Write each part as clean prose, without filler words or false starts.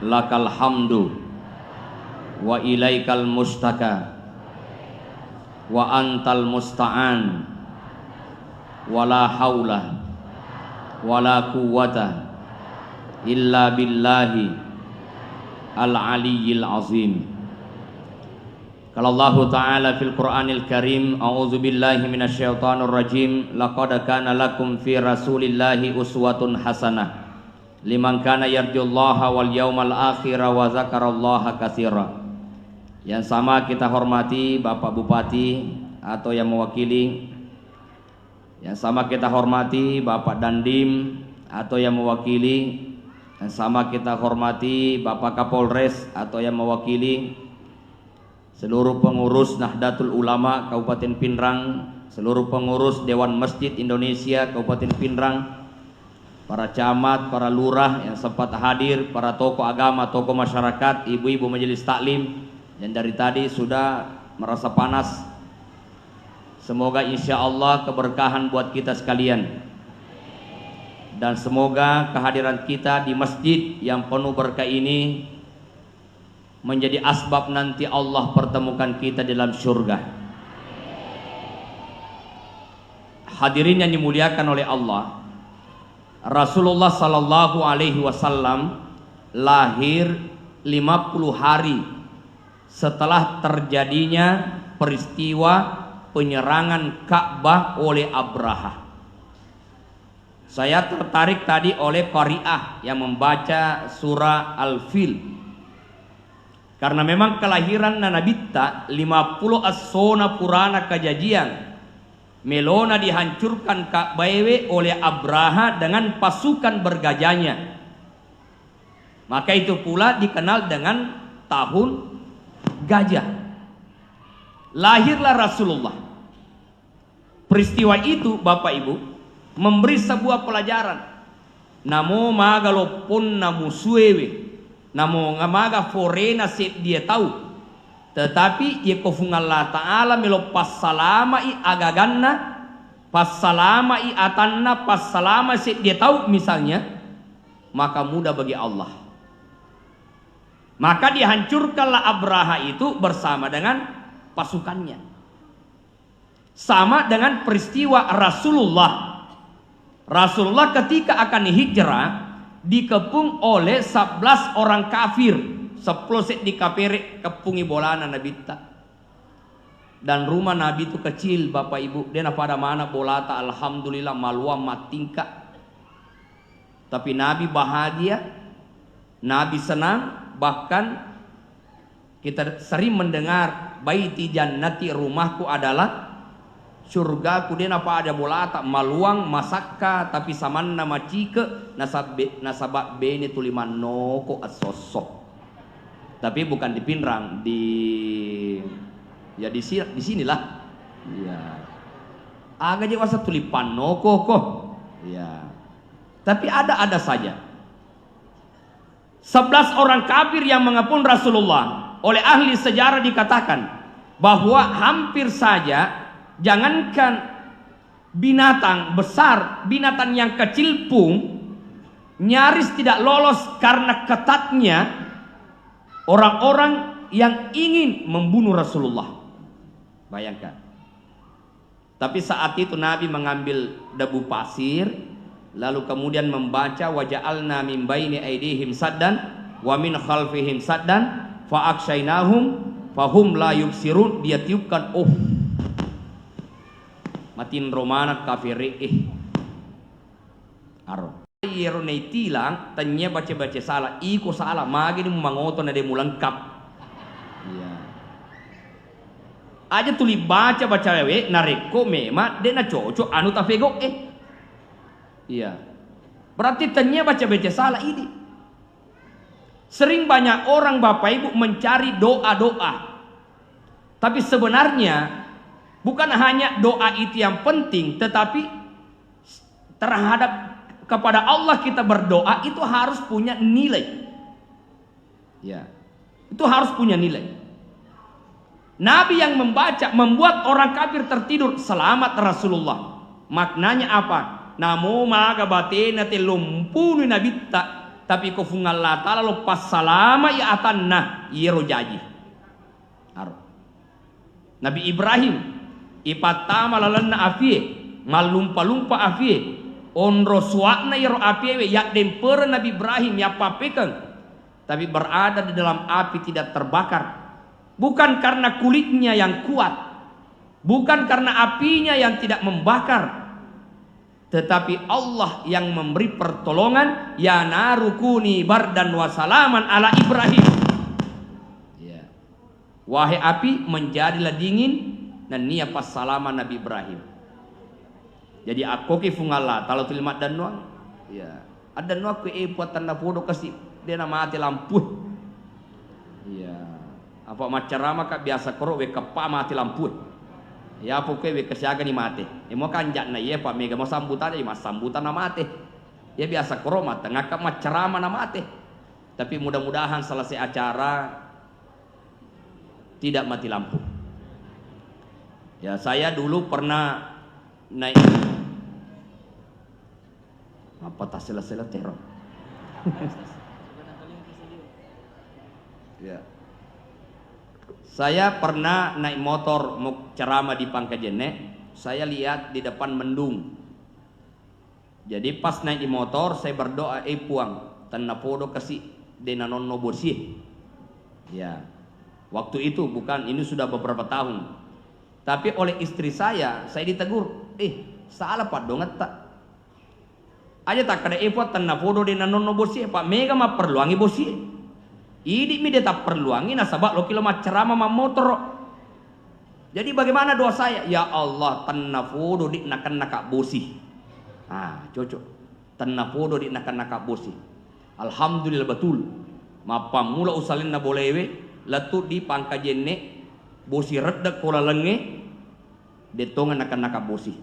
lakal hamdu wa ilaikal mustaka wa antal musta'an wala haula wala quwwata illa billahi al-aliyyil azim. Qala Allah Ta'ala fil Qur'anil Karim, a'udzu billahi minasyaitonir rajim, laqad kana lakum fi rasulillahi uswatun hasanah liman kana yarjullaha wal yawmal akhir wa zakarallaha katsira. Yang sama kita hormati Bapak Bupati atau yang mewakili, yang sama kita hormati Bapak Dandim atau yang mewakili, yang sama kita hormati Bapak Kapolres atau yang mewakili, seluruh pengurus Nahdlatul Ulama Kabupaten Pinrang, seluruh pengurus Dewan Masjid Indonesia Kabupaten Pinrang, para camat, para lurah yang sempat hadir, para tokoh agama, tokoh masyarakat, ibu-ibu majelis taklim yang dari tadi sudah merasa panas. Semoga insya Allah keberkahan buat kita sekalian, dan semoga kehadiran kita di masjid yang penuh berkah ini menjadi asbab nanti Allah pertemukan kita dalam surga. Hadirin yang dimuliakan oleh Allah, Rasulullah sallallahu alaihi wasallam lahir 50 hari setelah terjadinya peristiwa penyerangan Ka'bah oleh Abraha. Saya tertarik tadi oleh qari'ah yang membaca surah Al-Fil, karena memang kelahiran Nanabitta 50 as-sona purana kejadian melona dihancurkan Ka'bah oleh Abraha dengan pasukan bergajahnya. Maka itu pula dikenal dengan tahun gajah. Lahirlah Rasulullah. Peristiwa itu Bapak Ibu memberi sebuah pelajaran. Namo magalopun namu suewe, namo ngamaga forena set dia tahu, tetapi ye kofungallah ta'ala melo passalama i agaganna, passalama i atanna, passalama set dia tahu misalnya, maka mudah bagi Allah. Maka dihancurkanlah Abraha itu bersama dengan pasukannya. Sama dengan peristiwa Rasulullah. Rasulullah ketika akan hijrah dikepung oleh 11 orang kafir, 10 dikapere kepungi bolana Nabi ta. Dan rumah Nabi itu kecil Bapak Ibu, dia pada mana bolata alhamdulillah maluam matingka. Tapi Nabi bahagia, Nabi senang, bahkan kita sering mendengar baiti jannati, rumahku adalah surgaku. Dia apa ada bolata maluang masakka tapi saman nama cike nasabak bene tuliman noko asosok. Tapi bukan di Pinrang, di sinilah. Ya. Agak jawasa tulipan noko kok. Ya. Tapi ada saja. 11 orang kafir yang mengepung Rasulullah, oleh ahli sejarah dikatakan bahwa hampir saja jangankan binatang besar, binatang yang kecil pun nyaris tidak lolos karena ketatnya orang-orang yang ingin membunuh Rasulullah. Bayangkan. Tapi saat itu Nabi mengambil debu pasir, lalu kemudian membaca waja'alna min baini aidihim saddan wa min khalfihim saddan fa akshainahum fahum la yubsirun. Dia tiupkan matin romana kafiri aro yero nei tilang tanya baca salah iko salah magi ni mangoto na de mulangkap ya aja tuli baca we nareko mema de na cocok anu tafego iya berarti tanya baca salah ini. Sering banyak orang Bapak Ibu mencari doa-doa, tapi sebenarnya bukan hanya doa itu yang penting, tetapi terhadap kepada Allah kita berdoa itu harus punya nilai. Ya, itu harus punya nilai. Nabi yang membuat orang kafir tertidur, selamat Rasulullah. Maknanya apa? Namo maga batena te lumpunu nabitta tapi ko fungal la taala lo pas salama ya atanna yero jaji. Nabi Ibrahim ipatama lalanna afie malumpa-lumpa afie onro suakna yero afie ya demper Nabi Ibrahim ya papekan tapi berada di dalam api tidak terbakar. Bukan karena kulitnya yang kuat, bukan karena apinya yang tidak membakar, tetapi Allah yang memberi pertolongan. Ya narukuni bardan wa salaman ala Ibrahim. Ya. Wahai api, menjadilah dingin dan nia pas salaman Nabi Ibrahim. Jadi aku ke fungala kalau tilmat dan nuang. Ya. Ada nuang ke buat tanda foto kasih dia nama mati lampu. Ya. Apa macarama kak biasa koro we kepa mati lampu. Ya pokoknya we kesiaga ni mati. Mau kanjak na ye pak mega mau sambutan ya mas sambutan na mati. Ya biasa koro mata ngakak macarama na mati. Tapi mudah-mudahan selesai acara tidak mati lampu. Ya saya dulu pernah naik apa tas selesai teror. Ya. Saya pernah naik motor mau ceramah di Pangkajene. Saya lihat di depan mendung. Jadi pas naik di motor saya berdoa puang tanah podo kasih denanon no bersih. Ya. Waktu itu bukan, ini sudah beberapa tahun. Tapi oleh istri saya ditegur, salah pak dongat tak. Aja tak kada effort tanah podo denanon no bersih pak mega mah perluangi bersih. Ini mi dia tak perluangi nasabak lo kilo ceramah ma motor. Jadi bagaimana doa saya? Ya Allah tanafudu di nakak bosi. Cocok. Tanafudu di nakak bosi. Alhamdulillah betul. Mapa mula usalin na bolewe latu di Pangkajene bosi redek kola lenge detongan nakak bosi.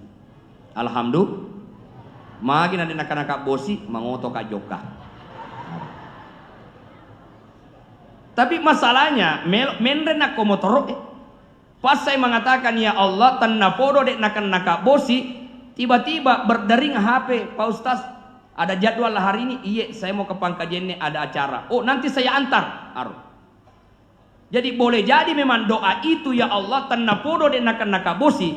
Alhamdulillah. Magi na nakak bosi mangoto ka joka. Tapi masalahnya menren aku motor pas saya mengatakan ya Allah tanah podo dek nakak bosi tiba-tiba berdering HP Pak Ustaz ada jadwal hari ini saya mau ke Pangkajene ada acara nanti saya antar jadi boleh jadi memang doa itu ya Allah tanah podo dek nakak bosi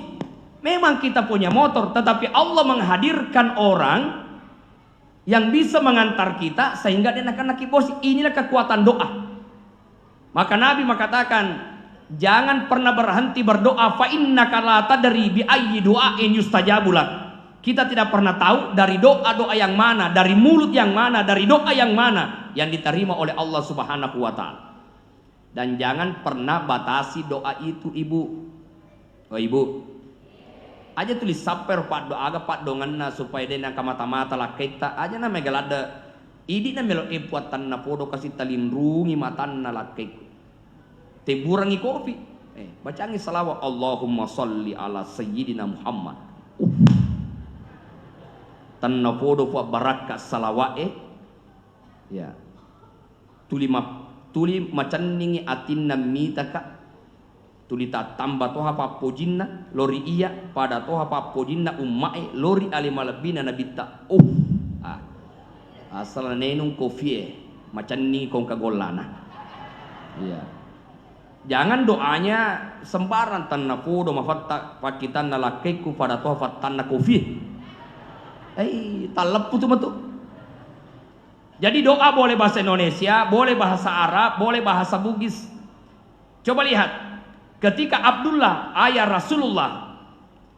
memang kita punya motor tetapi Allah menghadirkan orang yang bisa mengantar kita sehingga dek nakak bosi. Inilah kekuatan doa. Maka Nabi mengatakan jangan pernah berhenti berdoa fa innaka la tadri bi ayyi du'ain yustajabu lak. Kita tidak pernah tahu dari doa-doa yang mana, dari mulut yang mana, dari doa yang mana yang diterima oleh Allah Subhanahu wa taala. Dan jangan pernah batasi doa itu ibu. Oh ibu. Aja tulis saper pak doa aga pak donganna supaya dia nangka mata-mata lah kita aja na megalada. Idi na melo ipuatan na podo kasih talindrungi matanna lakek. Teburangi kopi. Bacangi salawat Allahumma salli ala sayyidina Muhammad. Tanna podo fa baraka salawat ya. Tuli macan ningi atinna mitaka. Tuli ta tambah toha pa pojinna lori iya pada toha pa pojinna ummae lori alimalabina nabita. Asal nenung kofi macan ningi kong kagolana. Ya. Jangan doanya sembaran tanna fudo mafatta pakitan nalakeku pada toha tanna kofi. Talep putu metu. Jadi doa boleh bahasa Indonesia, boleh bahasa Arab, boleh bahasa Bugis. Coba lihat, ketika Abdullah ayah Rasulullah,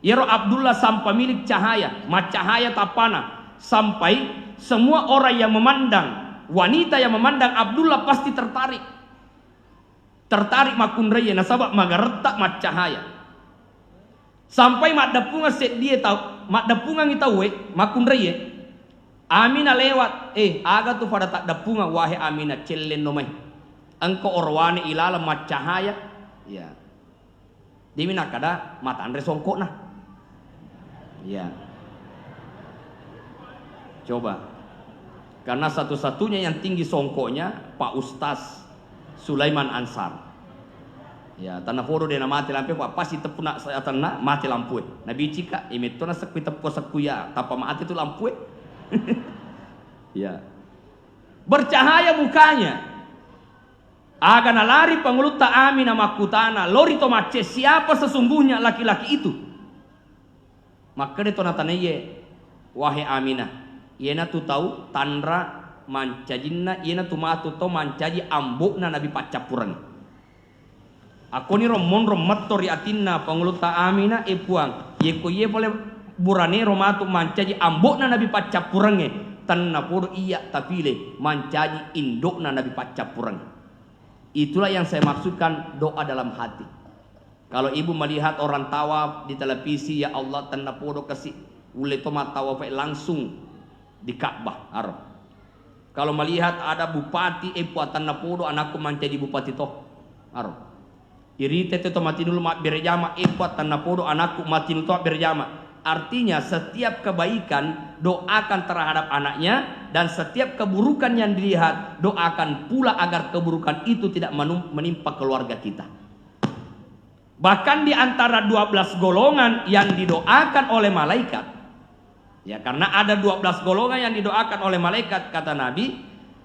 Yero Abdullah sampai milik cahaya, cahaya tapana, sampai semua orang yang memandang, wanita yang memandang Abdullah pasti tertarik. Tertarik makun raya nasabak magaretak mat cahaya. Sampai mak dapunga set dia tahu, mak dapunga ngita we makun raya. Amina lewat, aga tu pada tak dapunga wahai Amina cellen nomai. Engkau orwane ilala mat cahaya. Ya. Dimina kada mata andre songkok nah. Ya. Coba. Karena satu-satunya yang tinggi songkoknya Pak Ustaz Sulaiman Ansar. Ya, tanah fodo dia mati lampu pak pasti tepuna saya tanah mati lampu. Nabi cika imitona sekui tepu sekuya tapa mati tu lampu. Ya. bercahaya mukanya. Agana lari pengulut Amina makutana lori tomace, siapa sesungguhnya laki-laki itu? Maka dia nataneye, wahai Aminah, iena tu tahu tandra mancajinna, iena tu matu to mancaji ambukna nabi pacapurang. Aku ni romon romatori atinna pengulut Amina puang, ye ko ye boleh burane romatu mancaji ambukna nabi pacapurange, tanna podo iya tapile mancaji indukna nabi pacapurang. Itulah yang saya maksudkan doa dalam hati. Kalau ibu melihat orang tawaf di televisi, ya Allah tanda podo kasih ule tomat tawaf langsung di Ka'bah Arab. Kalau melihat ada bupati puat tanda podo anakku menjadi bupati toh Arab. Iri tete tomati dulu mak berjama puat tanda podo anakku mati dulu toh berjama. Artinya setiap kebaikan doakan terhadap anaknya, dan setiap keburukan yang dilihat doakan pula agar keburukan itu tidak menimpa keluarga kita. Bahkan di antara 12 golongan yang didoakan oleh malaikat, ya karena ada 12 golongan yang didoakan oleh malaikat kata Nabi,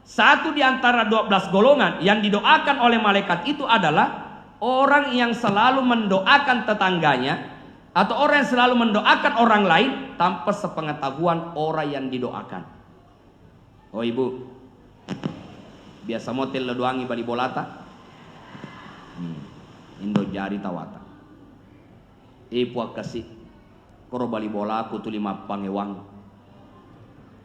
satu di antara 12 golongan yang didoakan oleh malaikat itu adalah orang yang selalu mendoakan tetangganya, atau orang yang selalu mendoakan orang lain tanpa sepengetahuan orang yang didoakan. Oh ibu, biasa motel leduangi bali bolata, indo jari tawata. Puak kasih koro bali bola aku tu 5 pangewang.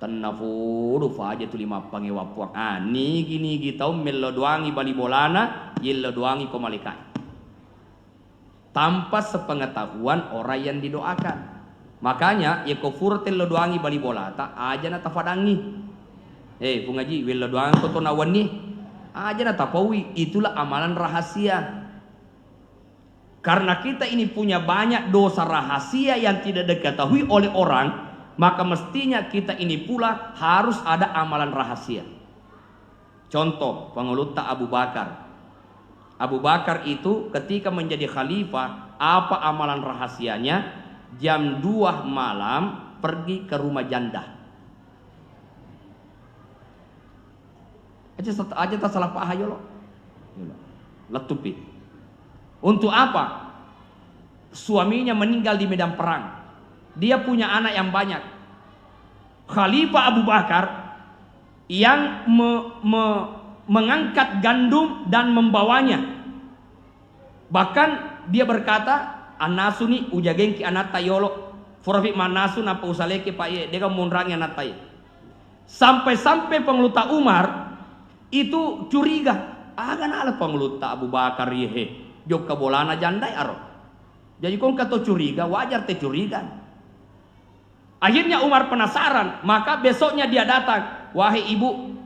Tannafudu faja tu 5 pangewang puak. Ni gini gitau meleduangi bali bolana, yeleduangi ko malaikat. Tanpa sepengetahuan orang yang didoakan. Makanya ya kufurtel leduangi bali bolata aja na tafadangi. Pungaji wil leduangi ko to nawani aja na tapawi. Itulah amalan rahasia. Karena kita ini punya banyak dosa rahasia yang tidak diketahui oleh orang, maka mestinya kita ini pula harus ada amalan rahasia. Contoh pengelut Abu Bakar. Abu Bakar itu ketika menjadi khalifah, apa amalan rahasianya? Jam 2 malam pergi ke rumah janda. Aja tak salah paham lo. Letupi. Untuk apa? Suaminya meninggal di medan perang. Dia punya anak yang banyak. Khalifah Abu Bakar yang mengangkat gandum dan membawanya. Bahkan dia berkata, anasu ni ujagengki anata yolo forfi manasu napa usaleke paye dega munrangi anata. Sampai-sampai pengeluta Umar itu curiga, agan ala pengeluta Abu Bakar yehe jok kabolana jandai aro. Jadi kong kato curiga, wajar te curiga. Akhirnya Umar penasaran, maka besoknya dia datang, wahai ibu,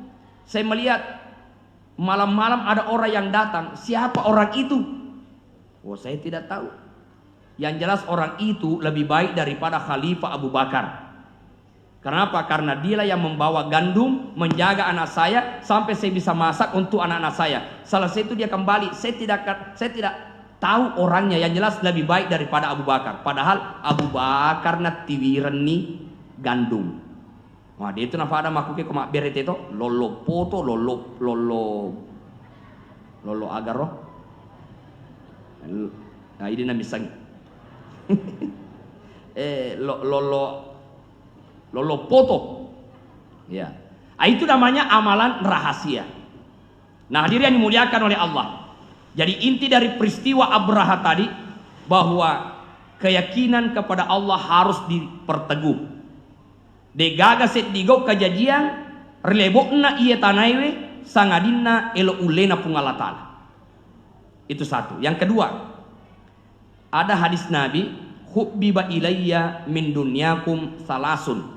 saya melihat malam-malam ada orang yang datang. Siapa orang itu? Oh, saya tidak tahu. Yang jelas orang itu lebih baik daripada Khalifah Abu Bakar. Kenapa? Karena dialah yang membawa gandum, menjaga anak saya sampai saya bisa masak untuk anak-anak saya. Salah satu dia kembali, saya tidak tahu orangnya. Yang jelas lebih baik daripada Abu Bakar. Padahal Abu Bakar na tiwiran ni gandum. Wah, dia itu nafada makuke koma beret itu lolo poto lolo agaro. Nah, ini na misang. Lolo poto. Ya. Itu namanya amalan rahasia. Nah, hadirin yang dimuliakan oleh Allah. Jadi inti dari peristiwa Abraha tadi bahwa keyakinan kepada Allah harus diperteguh. Degaga set digo kejadian relebokna iya tanaiwe sangadina elo ulena pungalatala. Itu satu. Yang kedua, ada hadis Nabi, hubbiba ilayya min dunyakum salasun.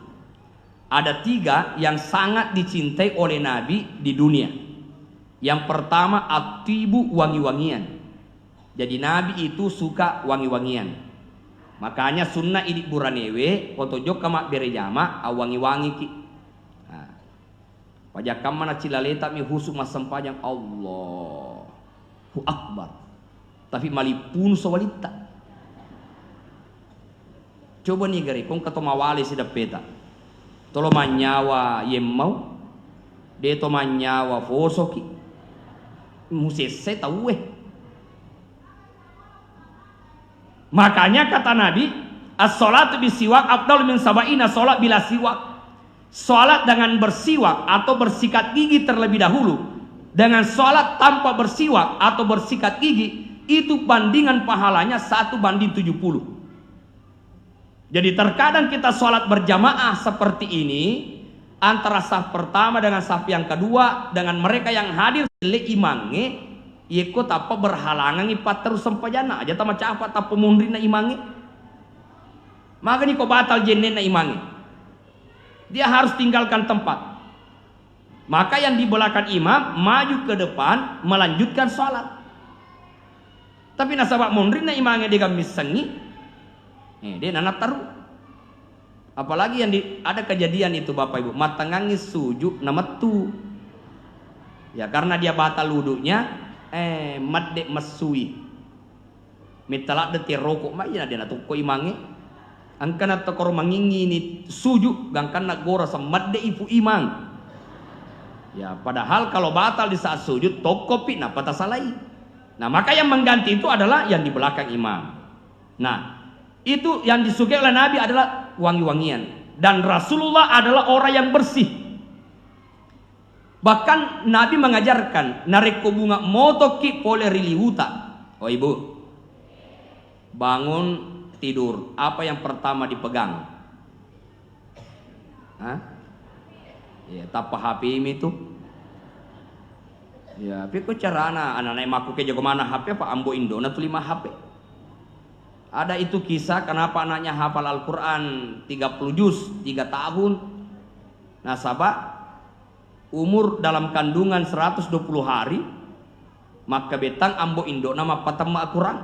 Ada 3 yang sangat dicintai oleh Nabi di dunia. Yang pertama, atibu, wangi-wangian. Jadi Nabi itu suka wangi-wangian. Makanya sunnah idik buranewe otojok kama berejama awangi-wangi ki. Nah, pajakam mana cilaleta mi husuk masempajang Allahu Akbar. Tapi malipun sawalita. Coba nih gari kong kato mawali si dapeta. Tolo manyawa yem mau De to manyawa fosoki. Musese tahu Makanya kata Nabi, as-salatu bisiwak afdal min sabaina salat bila siwak. Salat dengan bersiwak atau bersikat gigi terlebih dahulu dengan salat tanpa bersiwak atau bersikat gigi itu bandingan pahalanya 1:70. Jadi terkadang kita salat berjamaah seperti ini antara saf pertama dengan saf yang kedua dengan mereka yang hadir le imange ikut apa berhalangan ipat terus sempajana aja tama apa tak pemundri na imange maka ni ko batal jenen na imange dia harus tinggalkan tempat. Maka yang di belakang imam maju ke depan melanjutkan sholat. Tapi nasabak mundri na imange dia misengi dia nanat taruh. Apalagi yang ada kejadian itu Bapak Ibu matangangi sujud na metu ya karena dia batal wuduknya madde masui mitalak de rokok maya dia natuk ko imange angkana takor mangingi ni sujud gangkan nak gora madde ipu imang ya padahal kalau batal di saat sujud tokopi na patah salai. Nah maka yang mengganti itu adalah yang di belakang imam. Nah itu yang disukai oleh Nabi adalah wangi-wangian dan Rasulullah adalah orang yang bersih. Bahkan Nabi mengajarkan nareko bunga motoki pole rilihuta. Oh ibu, bangun tidur, apa yang pertama dipegang? Hah? Ya, tapa HP itu. Ya, tapi kok cara anak-anak maku ke jago mana HP apa ambo Indona tu 5 HP. Ada itu kisah kenapa anaknya hafal Al-Quran 30 juz 3 tahun. Nah sahabat umur dalam kandungan 120 hari maka betang ambo Indo nama patam Al-Quran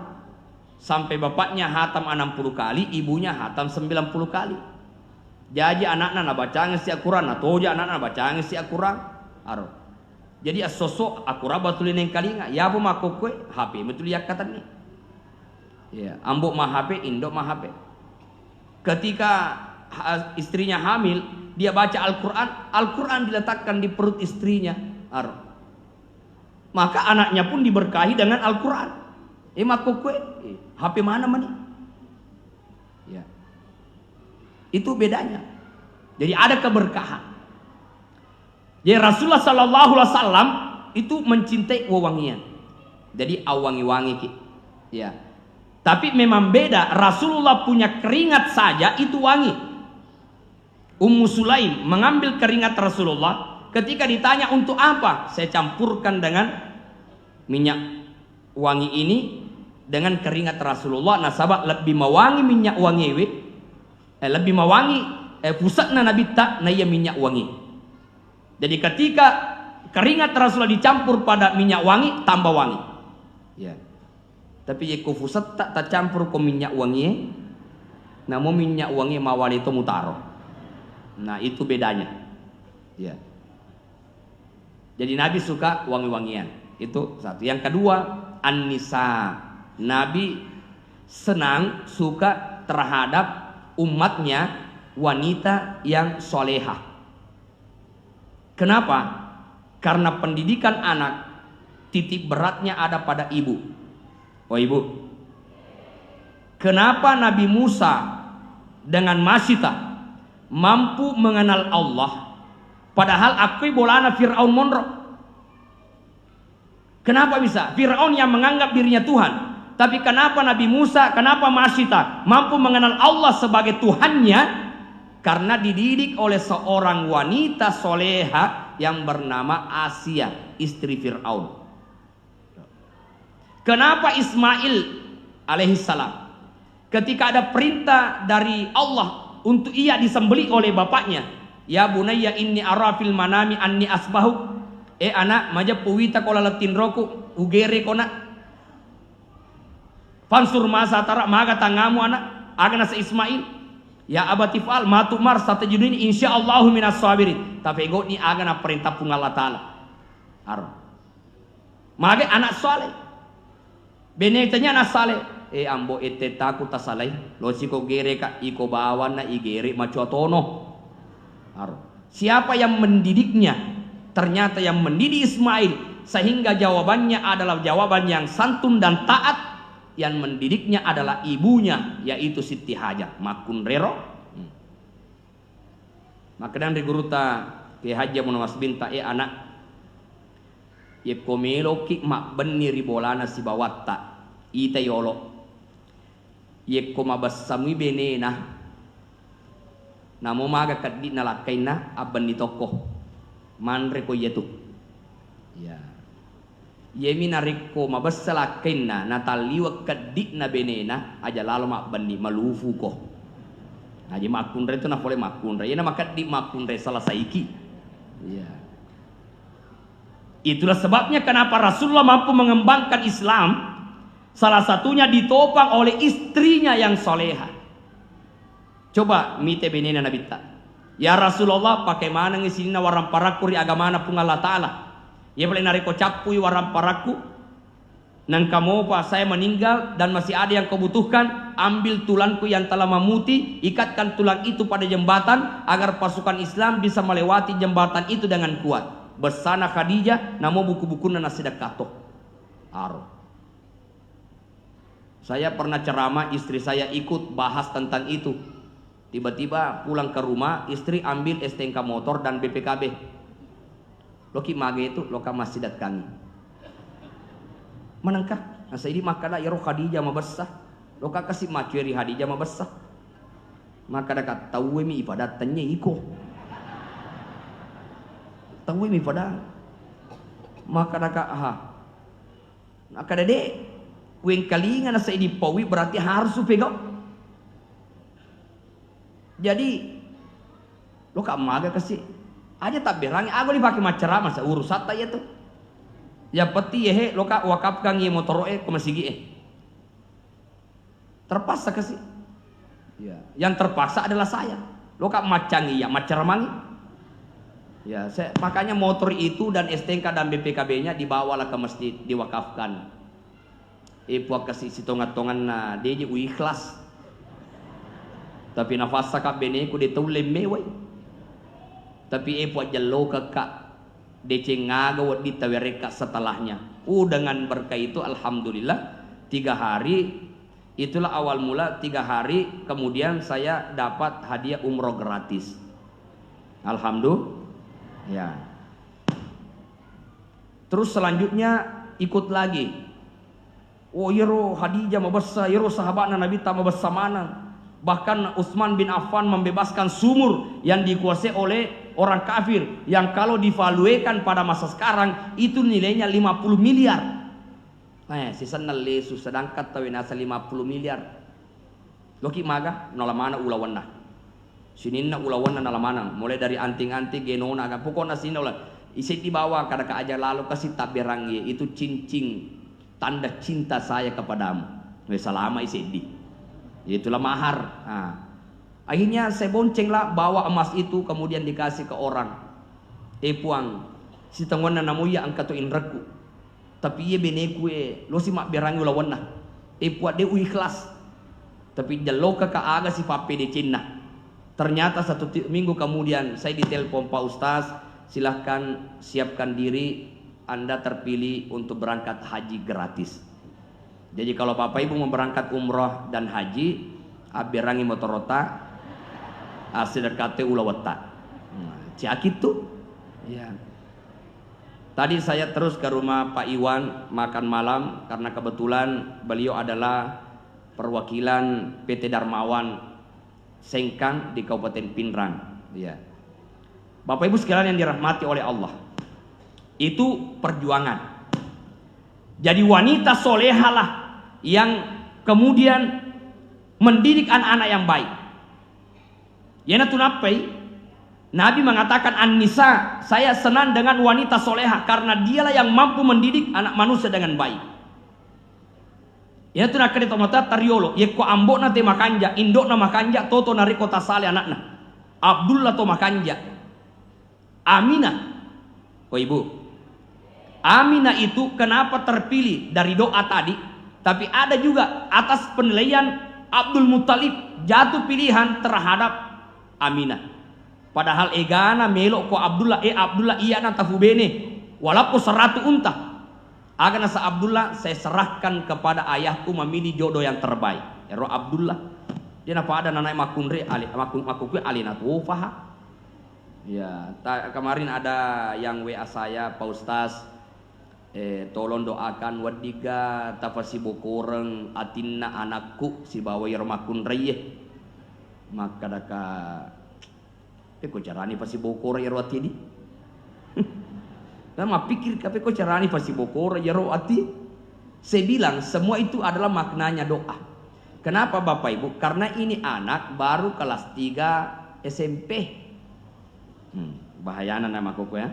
sampai bapaknya hatam 60 kali ibunya hatam 90 kali jadi anaknya na baca ngisi Al-Quran atau anaknya baca ngisi Al-Quran aro jadi sosok Al-Quran batulin yang kalinga ya bu makokwe HP betul ya kata nih ya ambo mah HP Indo mah HP ketika istrinya hamil dia baca Al-Quran, Al-Quran diletakkan di perut istrinya. Maka anaknya pun diberkahi dengan Al-Quran. Makokwe, HP mana mani? Ya. Itu bedanya. Jadi ada keberkahan. Jadi Rasulullah Sallallahu Alaihi Wasallam itu mencintai wewangian. Jadi awangi-wangi. Ya. Tapi memang beda. Rasulullah punya keringat saja itu wangi. Ummu Sulaim mengambil keringat Rasulullah ketika ditanya untuk apa saya campurkan dengan minyak wangi ini dengan keringat Rasulullah nasabak lebih mewangi minyak wangi lebih mewangi pusatna nabi tak naya minyak wangi jadi ketika keringat Rasulullah dicampur pada minyak wangi tambah wangi ya tapi jika pusat tak campur ke minyak wangi namun minyak wangi mawali itu mutaro. Nah itu bedanya ya. Jadi Nabi suka wangi-wangian. Itu satu. Yang kedua an-nisa. Nabi senang suka terhadap umatnya wanita yang solehah. Kenapa? Karena pendidikan anak titik beratnya ada pada ibu. Oh ibu, kenapa Nabi Musa dengan Masyitah mampu mengenal Allah padahal aku bolana Fir'aun monro? Kenapa bisa? Fir'aun yang menganggap dirinya Tuhan, tapi kenapa Nabi Musa, kenapa Masyitah mampu mengenal Allah sebagai Tuhannya? Karena dididik oleh seorang wanita soleha yang bernama Asia, istri Fir'aun. Kenapa Ismail alaihissalam ketika ada perintah dari Allah untuk ia disembelih oleh bapaknya, ya bunayya inni ara fil manami anni asbahu, anak maja puwita kola latin roku ugere kona fansur masa tara maga tangamu anak agana se Ismail ya abati fal matu mar satajuduni insyaallahu minas sabirin tapi go ni agana perintah pun Allah taala aro maga anak saleh benetanya anak saleh ambo ete taku tasalay lo siko gere ka iko bawan na igere macu atono. Siapa yang mendidiknya Ternyata yang mendidik Ismail sehingga jawabannya adalah jawaban yang santun dan taat, yang mendidiknya adalah ibunya, yaitu Siti Hajar makun rero. Maka dan guruta ke Haji Munawas binta anak ye komelo ki mak benni ribolana si bawatta ita yolo ye koma basami benena namo maga kaddi nalakaina abban di toko manre ko yetu ya yemi nariko mabasala kaina nataliwa kaddi na benena aja lalu mak bandi malufu ko aja makunre itu na boleh makunre ya nama kaddi makunre salah saiki ya. Itulah sebabnya kenapa Rasulullah mampu mengembangkan Islam, salah satunya ditopang oleh istrinya yang soleha. Coba mite benena Nabi ta. Ya Rasulullah, bagaimana ngisina warang paraku ri agamana pung Allah Ta'ala. Ya boleh nariko capui warang paraku. Nang kamu pak saya meninggal dan masih ada yang kau butuhkan, ambil tulangku yang telah memutih, ikatkan tulang itu pada jembatan agar pasukan Islam bisa melewati jembatan itu dengan kuat. Bersana Khadijah, namo buku-buku nana sedekato. Aro. Saya pernah ceramah, istri saya ikut bahas tentang itu. Tiba-tiba pulang ke rumah, istri ambil STNK motor dan BPKB. Loki mage itu, loka masjidat kami. Menangkap, nah saya ini makada ya roh Khadijah mabessah. Loka kasih macuri Khadijah mabessah. Maka dekat tahu mi ibadat tanya iko. Tahu mi pada. Maka dekat maka dede wing kalingan saya ini pawi berarti harus supego. Jadi loka maga kasih aja tak berangi aku dipakai macara masa urusan tak ya tuh. Ya peti ye loka wakaf kang ye motor kemasigi terpaksa kasih ya. Yang terpaksa adalah saya loka macangi ya macermangi ya saya, makanya motor itu dan STNK dan BPKB nya dibawalah ke masjid diwakafkan puak kasih sitongan-tongan na dia ikhlas tapi nafasa ka beneku de tawle mewai tapi puak jallo ka DC ngagawat di tawereka setelahnya. Dengan berkah itu alhamdulillah 3 hari itulah awal mula 3 hari kemudian saya dapat hadiah umroh gratis. Alhamdulillah. Ya. Terus selanjutnya ikut lagi. Oh yero Khadijah mabassa, yero sahabatna Nabi ta mabassa mana. Bahkan Utsman bin Affan membebaskan sumur yang dikuasai oleh orang kafir yang kalau divaluekan pada masa sekarang itu nilainya 50 miliar. Sisa nalesu sedangkan tawinasa 50 miliar. Loki maga nalamana ulawanna. Sininna ulawanna nalamana mulai dari anting-anting genona kan pokoknya sinola isi di bawah kada ka aja lalu kasih taberangi itu cincin tanda cinta saya kepadamu. Selama isi di. Itulah mahar. Akhirnya saya boncenglah bawa emas itu kemudian dikasih ke orang. Puang si tangwana namuya angkat tu inraku. Tapi ye beneku lo si mak berangi lawanna. Puat de ikhlas. Tapi jaloka ka aga si pape de Cina. Ternyata 1 minggu kemudian saya ditelepon Pak Ustaz, silahkan siapkan diri Anda terpilih untuk berangkat haji gratis. Jadi kalau Bapak Ibu mau berangkat umroh dan haji, aberangi motorota, sedekate ulawata. Ciak itu. Ya. Tadi saya terus ke rumah Pak Iwan makan malam karena kebetulan beliau adalah perwakilan PT Darmawan Sengkang di Kabupaten Pinrang. Ya. Bapak Ibu sekalian yang dirahmati oleh Allah, itu perjuangan. Jadi wanita solehalah yang kemudian mendidik anak-anak yang baik. Yana tunapai Nabi mengatakan an-nisa, saya senang dengan wanita soleha karena dialah yang mampu mendidik anak manusia dengan baik. Yana tunakade tomata tariolo, ye ko ambok na te makanja, indok na makanja, toto na riko tasale anakna. Abdullah to makanja. Aminah. Oh ibu. Aminah itu kenapa terpilih dari doa tadi? Tapi ada juga atas penilaian Abdul Muttalib jatuh pilihan terhadap Aminah. Padahal egana melok ko Abdullah iya na tafu bene. Walaupun 100 unta. Agana sa Abdullah saya serahkan kepada ayahku memilih jodoh yang terbaik. Ero Abdullah. Dia napa ada nanai makunre makukui alina tufaha. Ya, kemarin ada yang WA saya, Pak Ustaz, tolong doakan wadiga tafasi bokoreng atinna anakku si bawa yermakun reye. Maka daka ko carani pasi bokor yero ati di. Dan pikir ko carani pasi bokor yero ati. Saya bilang semua itu adalah maknanya doa. Kenapa Bapak Ibu? Karena ini anak baru kelas 3 SMP. Bahayana nama koko ya.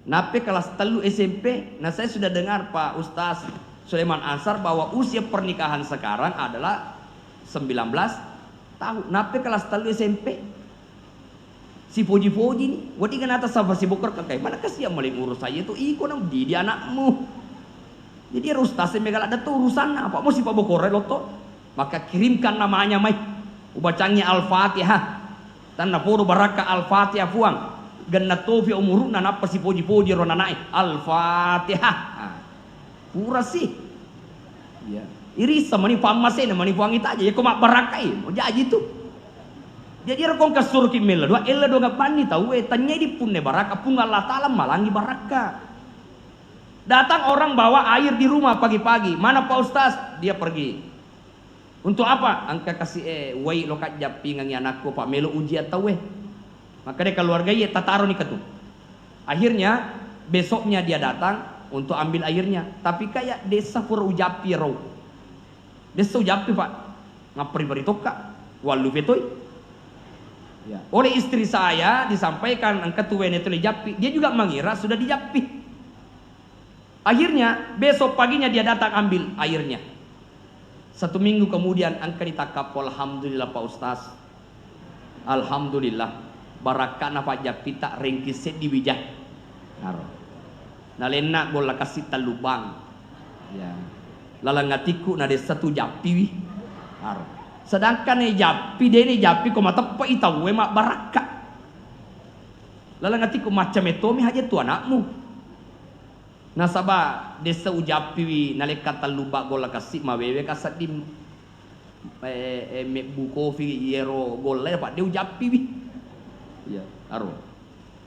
Nape kelas 3 SMP. Nah saya sudah dengar Pak Ustaz Sulaiman Ansar bahwa usia pernikahan sekarang adalah 19 tahun. Nape kelas 3 SMP. Si Poji-Poji nih, wadi kan atas sama si Bokor kayak mana kasih yang mulai ngurus saya itu iko nang di anakmu. Jadi Ustaz megal ada tuh urusan apa mau si Pak Bokor loto. Maka kirimkan namanya mai. Ubacangnya Al-Fatihah. Tanna puru baraka Al-Fatihah fuang. Ganna tofi umuruna napa si Poji-Poji rona naik Al-Fatihah. Pura sih. Ya. Irisa mani pamasena mani fuang itu aja ya kok mak barakai. Mau jadi itu. Jadi rekong kasur kimel dua ella do ngapani tahu tanya di punne baraka pun Allah taala malangi baraka. Datang orang bawa air di rumah pagi-pagi. Mana Pak Ustaz? Dia pergi. Untuk apa? Angka kasih wai lokat japi ngangi anakku Pak melo uji atau Maka dia keluarga ye tataro nih ketu. Akhirnya besoknya dia datang untuk ambil airnya. Tapi kayak desa pura ujapi row. Desa ujapi Pak. Ngapri beritoka. Walu betoi. Ya. Oleh istri saya disampaikan angka tuwen itu dijapi, dia juga mengira sudah dijapi. Akhirnya besok paginya dia datang ambil airnya. 1 minggu kemudian angka ditakap. Alhamdulillah Pak Ustaz. Alhamdulillah. Barakana Pak Japi tak rengkiset di wijah. Naro. Nalena bola kasih talubang. Ya. Lalangatiku nade 1 japi wi. Naro. Sedangkan japi dene japi ko matapa itawe mak baraka. Lalangati ko macam itu mi haja tu anakmu. Nasaba desa ujapi naleka taluba gola kasih mawewe kasadim me buko fi yero gola Pak dia ujapi wi. Ya, aro.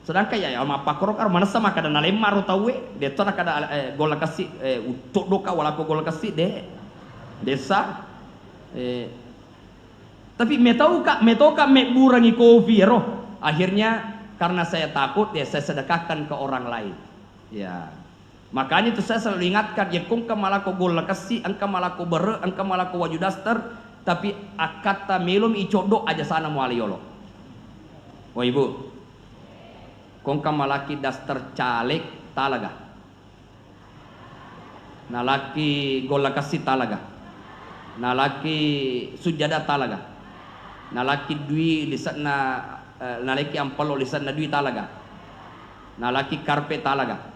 Sedangkan ya ama pakorok aro mana sama kada nalemar tawe de to kada gola kasih utuk doka wala ko gola kasih de desa tapi metoka burangi kopi roh. Akhirnya karena saya takut ya saya sedekahkan ke orang lain. Ya. Makanya itu saya selalu ingatkan ya kung kamalako gol kasih, angka malako bere, angka malako wajudaster, tapi akata melum icodo aja sana mualiolo. Oh Ibu. Kung kamalaki daster caleg talaga. Nalaki gol kasih talaga. Nalaki sujada talaga. Nalaki dui lisan na nalaki ampalo lisan na dui talaga. Nalaki karpe talaga.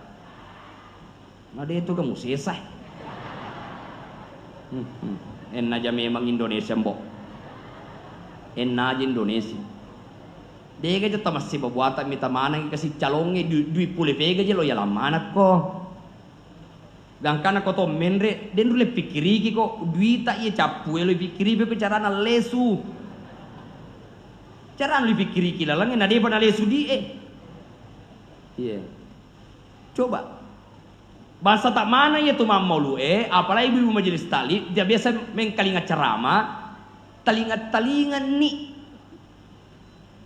Nade itu kamu sesah. Enna aja memang Indonesia mbok. Enna aja Indonesia. Dega aja masih berbuat minta mana kasih calonge dui pule pega aja lo ya lama ko. Gangkana ko to menre den dule pikiri ko dui tak ye capu lo pikiri be cara na lesu. Cara lebih kiri kilalang na dia pernah lesu di Iya. Coba. Bahasa tak mana ya tu mau lu apalagi ibu majelis tali dia biasa mengkalinga ceramah talinga ni.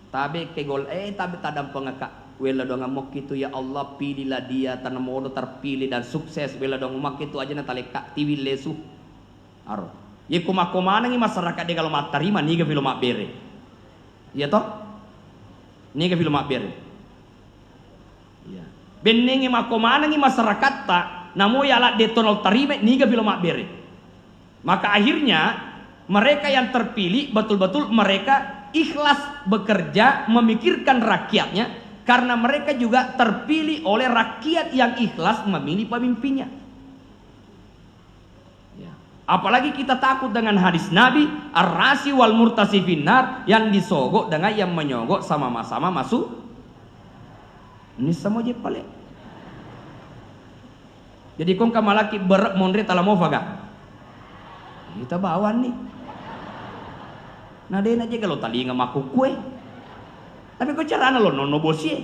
Tabe ke gol tabe tadam pengaka wela dong amok itu ya Allah pilihlah dia tanam modo terpilih dan sukses wela dong mak itu aja na taleka tiwi lesu. Aro. Ye kuma-kuma nang masyarakat de kalau mak tarima ni ga film mak bere. Ya toh? Ini ke film bere. Ya. Benengi makomana ngi masyarakat tak namo yala detonol tarime ni ke film bere. Maka akhirnya mereka yang terpilih betul-betul mereka ikhlas bekerja memikirkan rakyatnya karena mereka juga terpilih oleh rakyat yang ikhlas memilih pemimpinnya. Ya. Apalagi kita takut dengan hadis Nabi, ar-rasi wal murtasi finnar, yang disogok dengan yang menyogok sama-sama masuk. Ini semua je paling. Jadi kong kamalaki berak mondre talamofaga. Kita bawa nih. Nah dia aja kalau tali nggak maku kue. Tapi kok caranya lo nono bosie.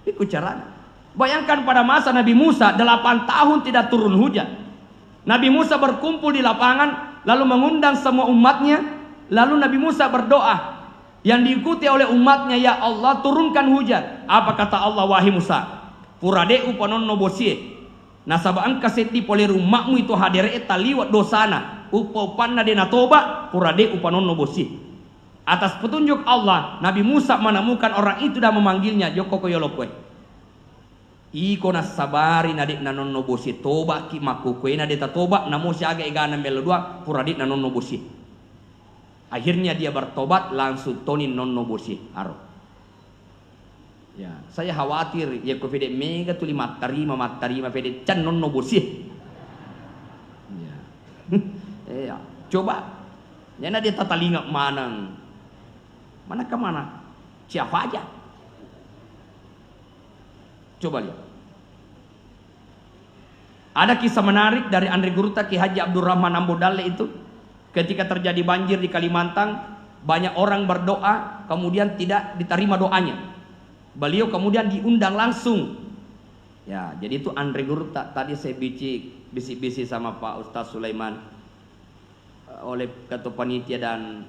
Itu caranya. Bayangkan pada masa Nabi Musa 8 tahun tidak turun hujan. Nabi Musa berkumpul di lapangan lalu mengundang semua umatnya, lalu Nabi Musa berdoa yang diikuti oleh umatnya, ya Allah turunkan hujan. Apa kata Allah? Wahai Musa, puradeu panono bosie. Nasabaan kaseti pole rumahmu itu hadir eta liwat dosana. Upa-upanna dena toba puradeu panono bosie. Atas petunjuk Allah, Nabi Musa menemukan orang itu dan memanggilnya, Joko koyolokwe. Iko na sabari nadik na nonno bosi toba ki makukwe na deta toba namo siaga igana melodua puradik na nonno bosi. Akhirnya dia bertobat langsung tonin nonno bosi aro. Ya, saya khawatir ya ko fede mega tuli matarima fede can nonno bosi. Ya. Ya, coba. Yana dia tatalinga manang. Mana ke mana? Siapa aja? Coba lihat. Ada kisah menarik dari Andri Guruta Ki Haji Abdurrahman Ambodale itu. Ketika terjadi banjir di Kalimantan, banyak orang berdoa, kemudian tidak diterima doanya. Beliau kemudian diundang langsung. Ya, jadi itu Andri Guruta. Tadi saya bisik-bisik sama Pak Ustaz Sulaiman oleh ketua panitia dan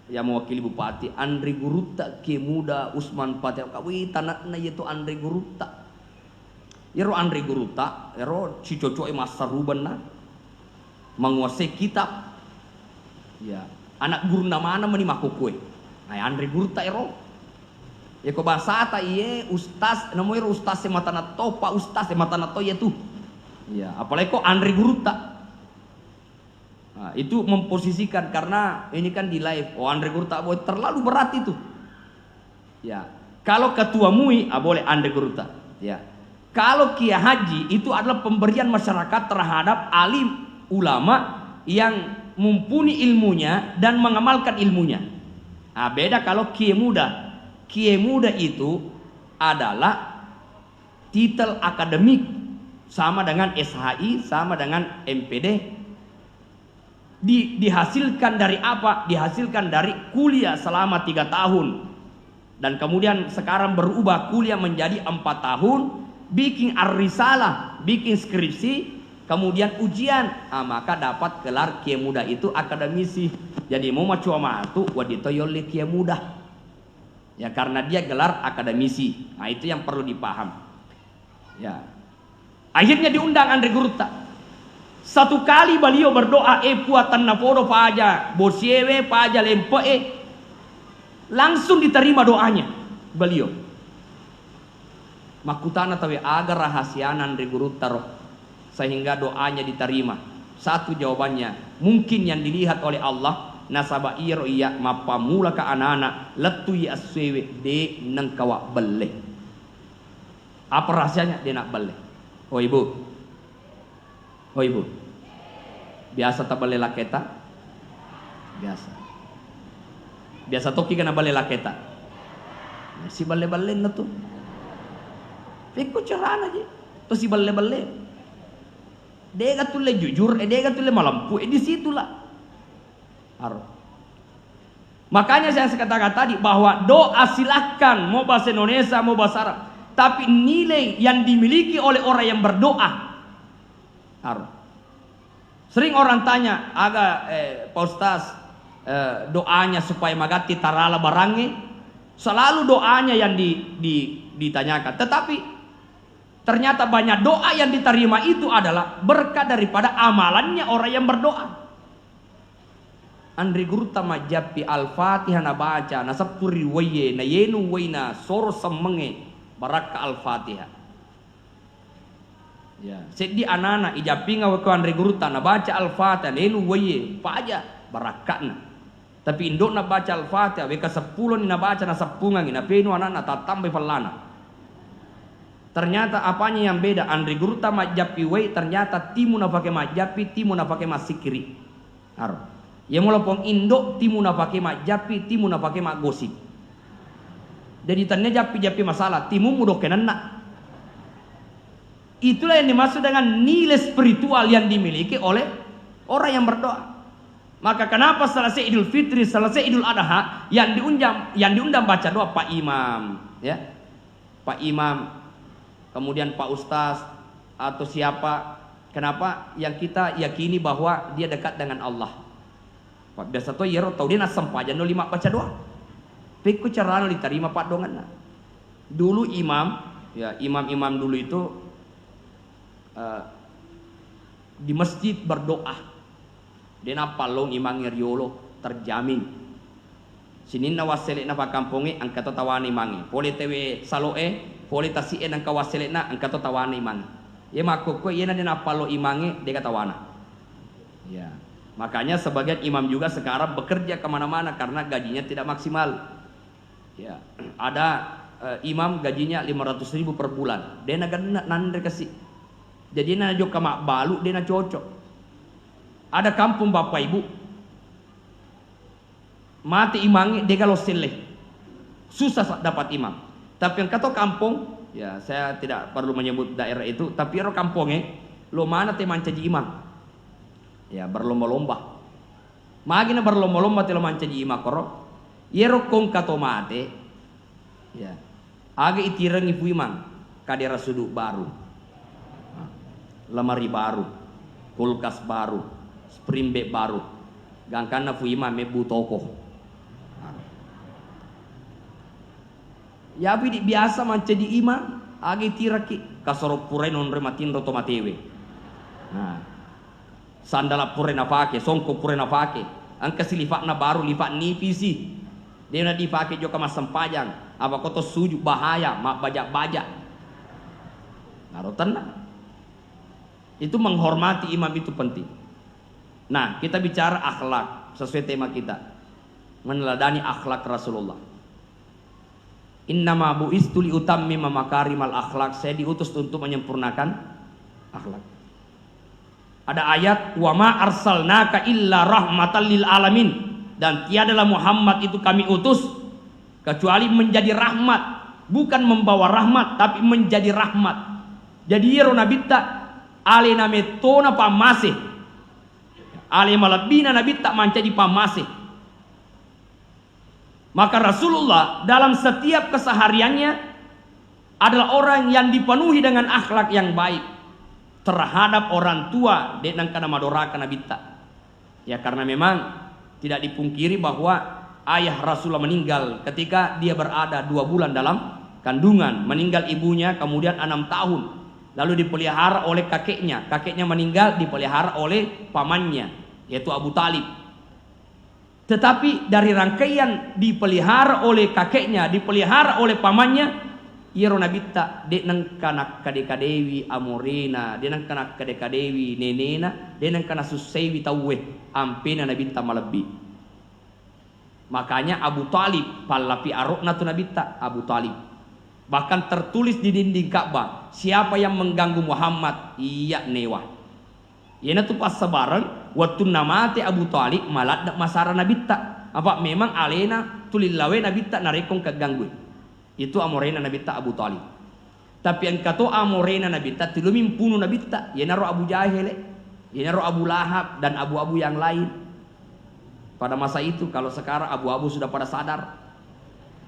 yang mewakili Bupati Andri Guruta Ki Muda Usman Patih kawi tanakna yaitu Andri Guruta yero Andri Guruta yero si cocok master rubenna menguasai kitab ya anak guru mana meni makukue nah Andri Guruta yero ya ko bahasa ta iye ustaz namanya ustaz sematana topa ustaz sematana to yaitu ya apalagi kok Andri Guruta. Nah, itu memposisikan karena ini kan di live. Oh Andri Guruta boleh terlalu berat itu. Ya, kalau ketua MUI boleh Andri Guruta. Ya, kalau Kiai Haji itu adalah pemberian masyarakat terhadap alim ulama yang mumpuni ilmunya dan mengamalkan ilmunya. Nah, beda kalau Kiai Muda. Kiai Muda itu adalah titel akademik sama dengan SHI, sama dengan MPD. Dihasilkan dari apa? Dihasilkan dari kuliah selama 3 tahun dan kemudian sekarang berubah kuliah menjadi 4 tahun, bikin ar-risalah, bikin skripsi, kemudian ujian, maka dapat gelar Kiai Muda itu akademisi. Jadi mau cuma itu wadito yoli Kiai Muda ya karena dia gelar akademisi. Nah itu yang perlu dipaham ya. Akhirnya diundang Andri Guruta. Satu kali beliau berdoa puatan napodo paja bosiewe paja lempe langsung diterima doanya beliau. Makutana tawe agar rahasianan Andri Guruta sehingga doanya diterima. Satu jawabannya mungkin yang dilihat oleh Allah nasaba iro iya mapamula ka anak-anak letu ya aswewe de nang kawa belle. Apa rahasianya dia nak belle? Oh ibu. Oh ibu, biasa tak bale laketa? Biasa toki kena bale laketa? Si bale-bale na tu. Peko cerana aja. Tu si bale-bale. Dega tu le jujur, dega tu le malampu, di situlah. Makanya saya katakan tadi bahwa doa silahkan mau bahasa Indonesia mau bahasa Arab, tapi nilai yang dimiliki oleh orang yang berdoa. Sering orang tanya Pak Ustaz doanya supaya magati tarala barangi, selalu doanya yang ditanyakan, tetapi ternyata banyak doa yang diterima itu adalah berkat daripada amalannya orang yang berdoa. Andri Guruta majapi Al-Fatihah na baca na sapuri waye na yenu wayna soro semenge baraka Al-Fatihah. Ya, sedi anak-anak ijapinga wa Andri Guruta na baca Al-Fatihah nenu waye paja barakatna. Tapi indok na baca Al-Fatihah weka 10 ni na baca na 10 na penu anak-anak tatambe falana. Ternyata apanya yang beda? Andri guruta majapi wei ternyata timu na pakai majapi, timu na pakai masikiri. Aro. Ya mulapong Indo timu na pakai majapi, timu na pakai magosip. Jadi tanya japi masalah, timu mudo kenana. Itulah yang dimaksud dengan nilai spiritual yang dimiliki oleh orang yang berdoa. Maka kenapa selesai Idul Fitri, selesai Idul Adha yang diundang baca doa Pak Imam, ya. Pak Imam, kemudian Pak Ustaz atau siapa. Kenapa? Yang kita yakini bahwa dia dekat dengan Allah. Pak biasa tuh yero tahu dia nasam pajan no lima baca doa. Peku cara diterima Pak dongan. Dulu imam, ya imam dulu itu di masjid berdoa. Dia napalong imang ngeriolo terjamin. Sinin na wasele na pagkampungi ang katotawan imangi. Poli tewe saloe, poli tasien ang kawasele na ang katotawan imangi. Ya makoko iya na napalo imangi dia katawana. Ya. Makanya sebagian imam juga sekarang bekerja kemana-mana karena gajinya tidak maksimal. Ya. Ada imam gajinya 500.000 per bulan. Dia nanda kasih. Jadi na jo kama balu dia na cocok. Ada kampung bapak ibu mati imangi dia kalau seleh susah dapat imam. Tapi yang kata kampung, ya saya tidak perlu menyebut daerah itu, tapi ero kampungnya lo mana teman caji imam, ya berlomba-lomba. Magina berlomba-lomba telo mancaji imam koro, yero kong kato mate, ya aga itirangi pu imam kadera suduk baru, lemari baru, kulkas baru. Sprimbe baru gangkana fu imam mebu toko ya bi biasa mancadi imam agi tiraki kasoro pure non rematin roto matewe nah sandala pure na pake songko pure na pake angka silifak na baru lifak nipisi dia na dipake joka masampajang apa koto suju bahaya mak bajak-bajak narotan itu menghormati imam itu penting. Nah, kita bicara akhlak sesuai tema kita. Meneladani akhlak Rasulullah. Innama bu'istu li utammima makarimal akhlak. Saya diutus untuk menyempurnakan akhlak. Ada ayat wa ma arsalnaka illa rahmatan lil alamin, dan tiadalah Muhammad itu kami utus kecuali menjadi rahmat, bukan membawa rahmat tapi menjadi rahmat. Jadi yero nabita alena metona pamasih ale malabina nabi tak menjadi pamasih. Maka Rasulullah dalam setiap kesehariannya adalah orang yang dipenuhi dengan akhlak yang baik terhadap orang tua dengan kana madoraka nabi tak. Ya karena memang tidak dipungkiri bahwa ayah Rasulullah meninggal ketika dia berada 2 bulan dalam kandungan, meninggal ibunya kemudian 6 tahun. Lalu dipelihara oleh kakeknya meninggal dipelihara oleh pamannya yaitu Abu Talib. Tetapi dari rangkaian dipelihara oleh kakeknya, dipelihara oleh pamannya, yero nabita de nang kanak kadeka dewi amorena, de nang kanak kadeka dewi nenena, de nang kana susewi tawwe ampena nabita malabi. Makanya Abu Talib palapi arokna tu nabita Abu Talib. Bahkan tertulis di dinding Ka'bah, siapa yang mengganggu Muhammad, iya newa. Yana tu pas sebarang waktu namate Abu Talib malat dak masara nabita. Apa memang alena tulilawe nabita narekong kaganggu. Itu amorena nabita Abu Talib. Tapi yang kato amorena nabita tilumin puno nabita, yana ro Abu Jahil, yana ro Abu Lahab dan abu-abu yang lain. Pada masa itu, kalau sekarang abu-abu sudah pada sadar.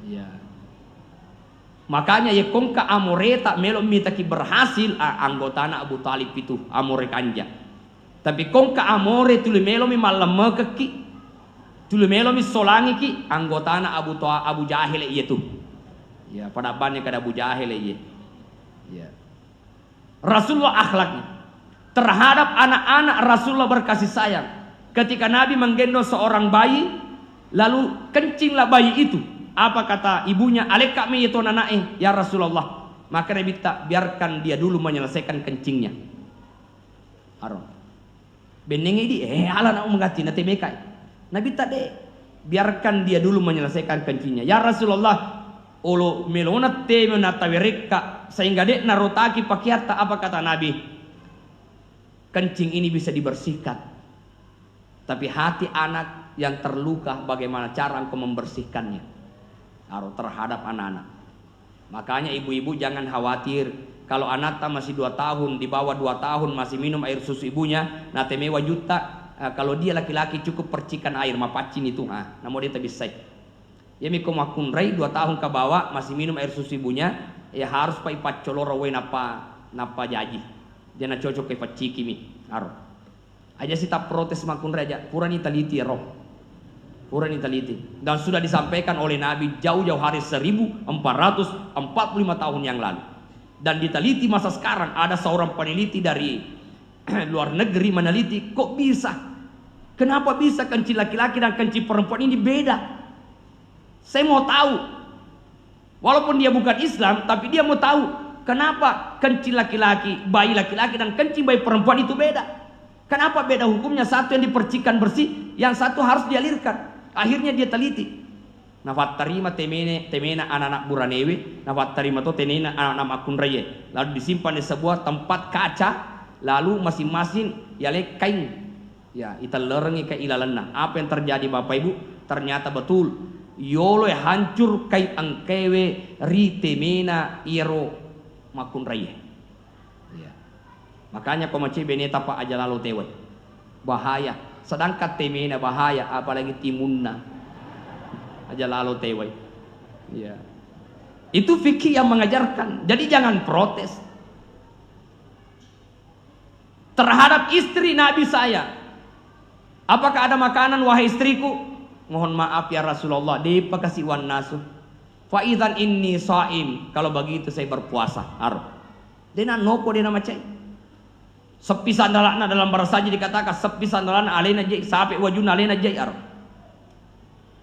Ya. Makanya ya kongka amore tak melo mitaki berhasil anggotana Abu Talib itu amore kanja. Tapi kongka amore tulu melo mi malam keki, tulu melo mi solangi ki anggotana Abu Jahil itu. Ya pada banyak kada Abu Jahil ya. Rasulullah akhlaknya terhadap anak-anak Rasulullah berkasih sayang. Ketika Nabi menggendong seorang bayi, lalu kencinglah bayi itu. Apa kata ibunya? Aleka mi itu nanae ya Rasulullah. Maka Nabi tak biarkan dia dulu menyelesaikan kencingnya. Aron. Benengi di ala nak mengati nate mekai. Nabi tak deh biarkan dia dulu menyelesaikan kencingnya. Ya Rasulullah, olo melona teme na tawereka sehingga dek narotaki pakiata. Apa kata Nabi? Kencing ini bisa dibersihkan, tapi hati anak yang terluka bagaimana cara engkau membersihkannya terhadap anak-anak. Makanya ibu-ibu jangan khawatir kalau anak masih 2 tahun, di bawah 2 tahun masih minum air susu ibunya, nah temewa juta. Kalau dia laki-laki cukup percikan air mapacin itu, namun dia tak bisa. Ya miko makunrai 2 tahun ke bawah masih minum air susu ibunya, ya harus ipat coloro we napa jaji. Dia na cocok ke paciki mi. Aja sih tak protes makunrai aja, pura ni taliti ya roh. Pura ni taliti. Dan sudah disampaikan oleh Nabi jauh-jauh hari 1445 tahun yang lalu. Dan diteliti masa sekarang ada seorang peneliti dari luar negeri meneliti, kok bisa? Kenapa bisa kencing laki-laki dan kencing perempuan ini beda? Saya mau tahu. Walaupun dia bukan Islam, tapi dia mau tahu kenapa kencing laki-laki, bayi laki-laki dan kencing bayi perempuan itu beda. Kenapa beda hukumnya? Satu yang dipercikan bersih, yang satu harus dialirkan. Akhirnya dia teliti. Nafat terima temena anak-anak buranewe, nafat terima to tenena anak-anak makunraye. Lalu disimpan di sebuah tempat kaca, lalu masing-masing yale kain. Ya, ita lerengi ke ilalanna. Apa yang terjadi Bapak Ibu? Ternyata betul. Yolo hancur kai angkewe ri temena iro makunraye. Ya. Makanya komaci beneta pa aja lalu tewe. Bahaya. Sedangkan temena bahaya, apalagi timunna aja lalu tewe. Ya. Itu fikih yang mengajarkan. Jadi jangan protes terhadap istri Nabi saya. Apakah ada makanan wahai istriku? Mohon maaf ya Rasulullah, dia kasih wan nasu. Fa idzan inni shaim. Kalau begitu saya berpuasa. Dena nopo dena macai. Sepi sandalana dalam bahasa saja dikatakan sepi sandalana alena jai, sampai wajuna alena jai.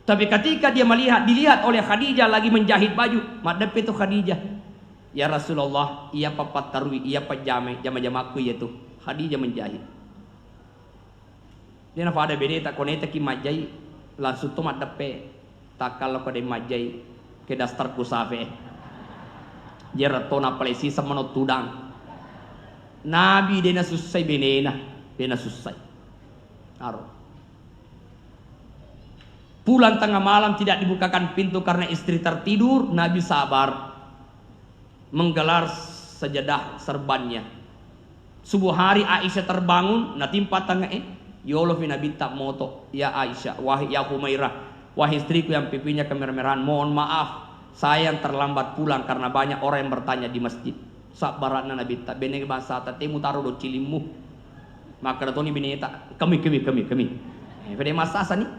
Tapi ketika dia dilihat oleh Khadijah lagi menjahit baju, madep itu Khadijah. Ya Rasulullah, iya papat tarwi, iya pajame, jama-jamaku yaitu Khadijah menjahit. Dia nafa ada beda tak koneta ki majai langsung tu madepe tak kalau kode majai ke dasar kusafe. Dia ratona palesi sama no tudang. Nabi dena susai benena, dena susai. Pulang tengah malam tidak dibukakan pintu karena istri tertidur, Nabi sabar menggelar sejadah serbannya. Subuh hari Aisyah terbangun, natimpa tengah Yolo fi Nabi tak moto, ya Aisyah, wahai ya Humairah, wahai istriku yang pipinya kemerah-merahan, mohon maaf, saya yang terlambat pulang karena banyak orang yang bertanya di masjid. Sabaranna Nabi tak bene bahasa tatemu taruh do cilimu. Maka datoni bene tak kami. Pada masa nih.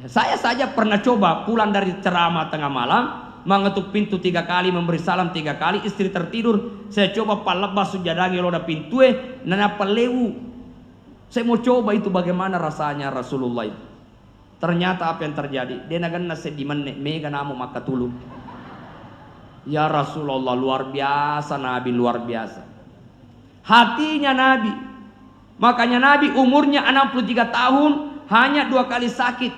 Saya saja pernah coba pulang dari ceramah tengah malam, mengetuk pintu 3 kali, memberi salam 3 kali, istri tertidur. Saya coba palebas sujadangi roda pintue, nana palewu. Saya mau coba itu bagaimana rasanya Rasulullah itu. Ternyata apa yang terjadi? Dia nagan nase di mana mega namu maka tulu. Ya Rasulullah luar biasa, Nabi luar biasa. Hatinya Nabi. Makanya Nabi umurnya 63 tahun hanya 2 kali sakit.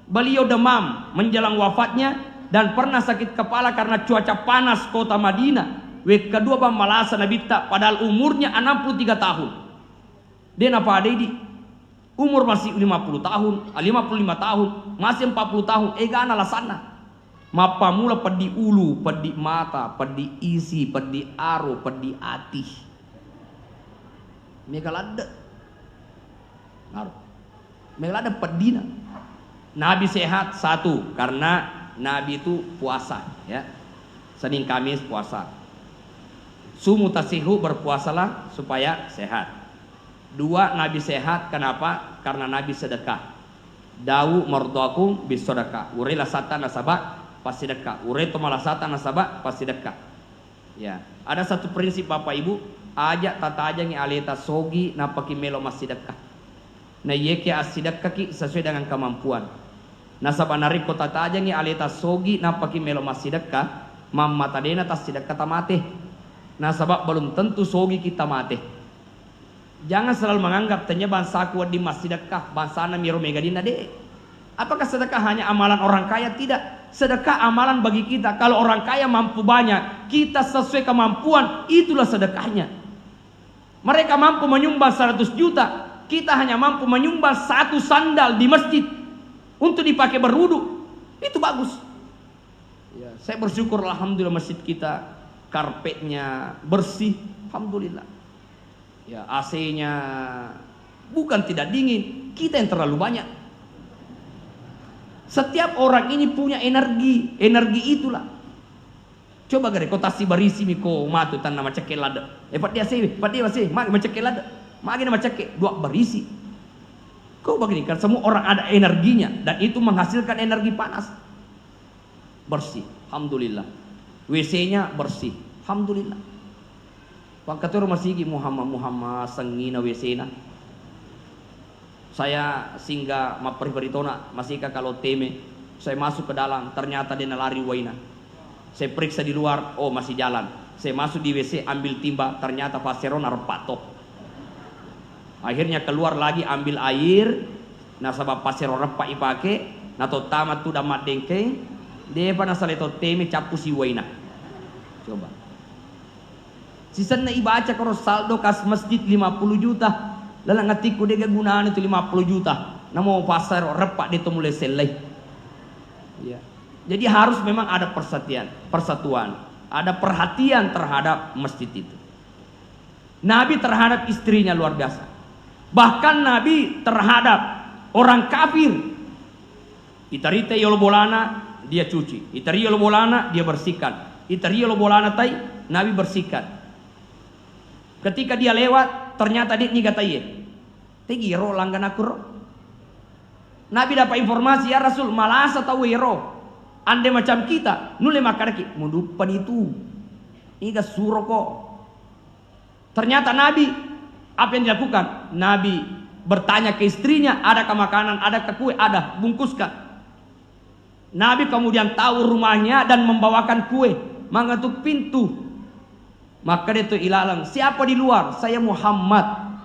Beliau demam menjelang wafatnya dan pernah sakit kepala karena cuaca panas kota Madinah. Kedua malasa Nabi tak padahal umurnya 63 tahun. Dia napa adedi? Umur masih 50 tahun, 55 tahun, masih 40 tahun. Gana lasana. Mapa mula pedi ulu, pedi mata, pedi isi, pedi aro, pedi ati. Megalada. Megalada pedina. Nabi sehat satu karena Nabi itu puasa, ya. Senin Kamis puasa. Sumu tasihu berpuasalah supaya sehat. 2 Nabi sehat kenapa? Karena Nabi sedekah. Dawu mardakum bisedekah. Urila sata nasabah pasti sedekah. Ureto malasata nasabah pasti sedekah. Ya, ada satu prinsip Bapak Ibu, ajak tata aja ngi aleta sogi napaki melo masih sedekah. Na yeke asidekah ki sesuai dengan kemampuan. Nasabah nariko tata aja ngi aleta sogi napaki melo masih sedekah, mamma tadena tas sedekah tamate. Nasabah belum tentu sogi kita mate. Jangan selalu menganggap tanya bangsa kuat di masjid sedekah, bangsa na miro megadina de. Apakah sedekah hanya amalan orang kaya? Tidak. Sedekah amalan bagi kita. Kalau orang kaya mampu banyak, kita sesuai kemampuan, itulah sedekahnya. Mereka mampu menyumbang 100 juta, kita hanya mampu menyumbang 1 sandal di masjid untuk dipakai berwudu. Itu bagus. Ya, saya bersyukur alhamdulillah masjid kita karpetnya bersih, alhamdulillah. Ya, AC-nya bukan tidak dingin, kita yang terlalu banyak. Setiap orang ini punya energi itulah. Coba gare kota si barisi miko matu tan nama cekek lada. Pat dia masih magi cekek lada. Magi nama cekek dua barisi. Kau begini kan semua orang ada energinya dan itu menghasilkan energi panas. Bersih, alhamdulillah. WC-nya bersih, alhamdulillah. Pangkatur masih Muhammad sengina WC-na. Saya singgah maperberitona masih kalau teme, saya masuk ke dalam ternyata dia lari waina. Saya periksa di luar, oh masih jalan. Saya masuk di WC ambil timba, ternyata paserona repatok. Akhirnya keluar lagi ambil air, nasabah paserona repak ipake, nato tamat tu damat dengke, dia pada saleto teme capu si waina. Coba. Sisanya ibaca kalau saldo kas masjid 50 juta. Lalang ngatiku dia gunaan itu 50 juta. Namo pasar repak dia mulai selai. Ya. Jadi harus memang ada persatuan, ada perhatian terhadap masjid itu. Nabi terhadap istrinya luar biasa. Bahkan Nabi terhadap orang kafir. Itarite yolobolana dia cuci. Itari yolobolana dia bersihkan. Itari yolobolana tai Nabi bersihkan. Ketika dia lewat ternyata dia nyigatai. Tegiro langgan aku ro. Nabi dapat informasi ya Rasul malasa tahu ero. Ande macam kita nule makaraki mudupan itu. Iga suro kok. Ternyata Nabi apa yang dilakukan? Nabi bertanya ke istrinya, adakah makanan, adakah kue? Ada, bungkuskan. Nabi kemudian tahu rumahnya dan membawakan kue, mengetuk pintu. Maka dia itu ilalang, siapa di luar? Saya Muhammad.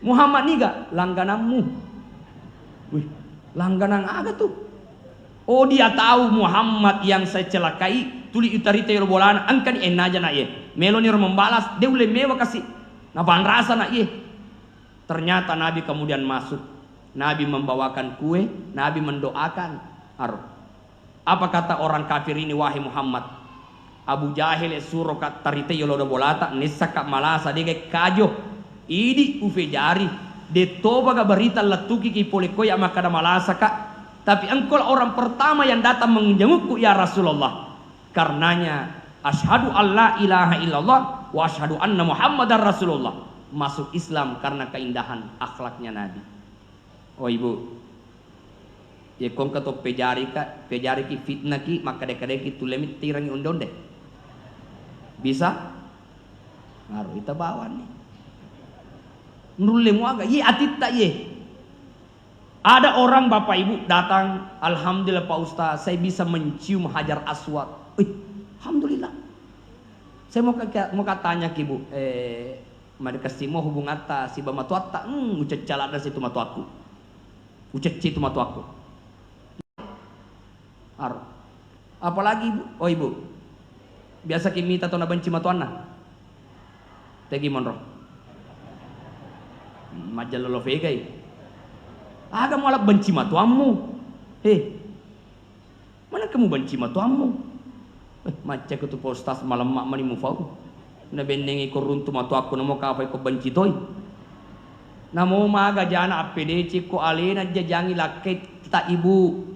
Muhammad niga langgananmu. Wih, langganan aga tuh. Oh dia tahu Muhammad yang saya celakai. Tuli utarita yorobolan angkan enaja na ye. Meloni membalas, dia boleh mewah kasih. Napan rasa na ye. Ternyata Nabi kemudian masuk. Nabi membawakan kue, Nabi mendoakan. Apa kata orang kafir ini wahai Muhammad? Abu Jahil suruh kat tarite yolodo bolata nisaka malasa dia kajo. Idi ufe jari de toba ga berita latuki ki polekoy amakada malasa kak. Tapi engkau orang pertama yang datang menjengukku ya Rasulullah. Karenanya asyhadu alla ilaha illallah wa asyhadu anna Muhammadar Rasulullah. Masuk Islam karena keindahan akhlaknya Nabi. Oh ibu, ya kong kato pejari ki fitnah ki maka dekade ki tulemit tirangi undon deh. Bisa? Ngaruh kita bawa nih. Nurulemu agak, ye atit tak ye. Ada orang bapak ibu datang, alhamdulillah Pak Ustaz, saya bisa mencium hajar aswad. Alhamdulillah. Saya mau katanya ke ibu, mari kasih mau hubung atas si bamatu atta, ucap calada situ matu aku, ucap situ matu aku. Apalagi ibu, oh ibu, biasa kimi tato na benci matu anak, tegi monro. Majalolo fegai. Aga malah benci matuamu. Mana kamu benci matuamu? Macam tu postas malam mak mani mufau. Na benengi ko runtu matu aku namo kapai ko benci toy. Namo maga jana APDC ko alena jajangi laket kita ibu.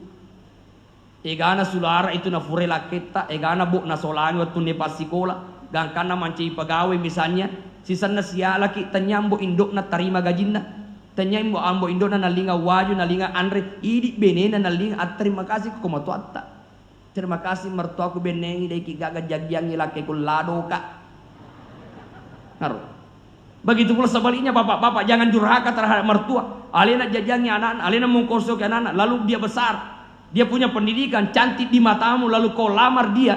Egana sulara itu na fure laket ta egana bu na solani waktu ne pasikola. Gangkana manci pagawe misalnya. Sisana siya laki tanyambo indok na tarima gajinna. Tanyambo ambo indok na nalinga waju nalinga andre idi benena nalinga at terima kasih ko matuatta. Terima kasih mertua ku benengi dai ki gaga jagyangi laki ku lado kak. Naruh. Begitu pula sebaliknya bapak-bapak jangan durhaka terhadap mertua. Alena jajangi anak-anak, alena mengkosok anak-anak, lalu dia besar. Dia punya pendidikan, cantik di matamu lalu kau lamar dia.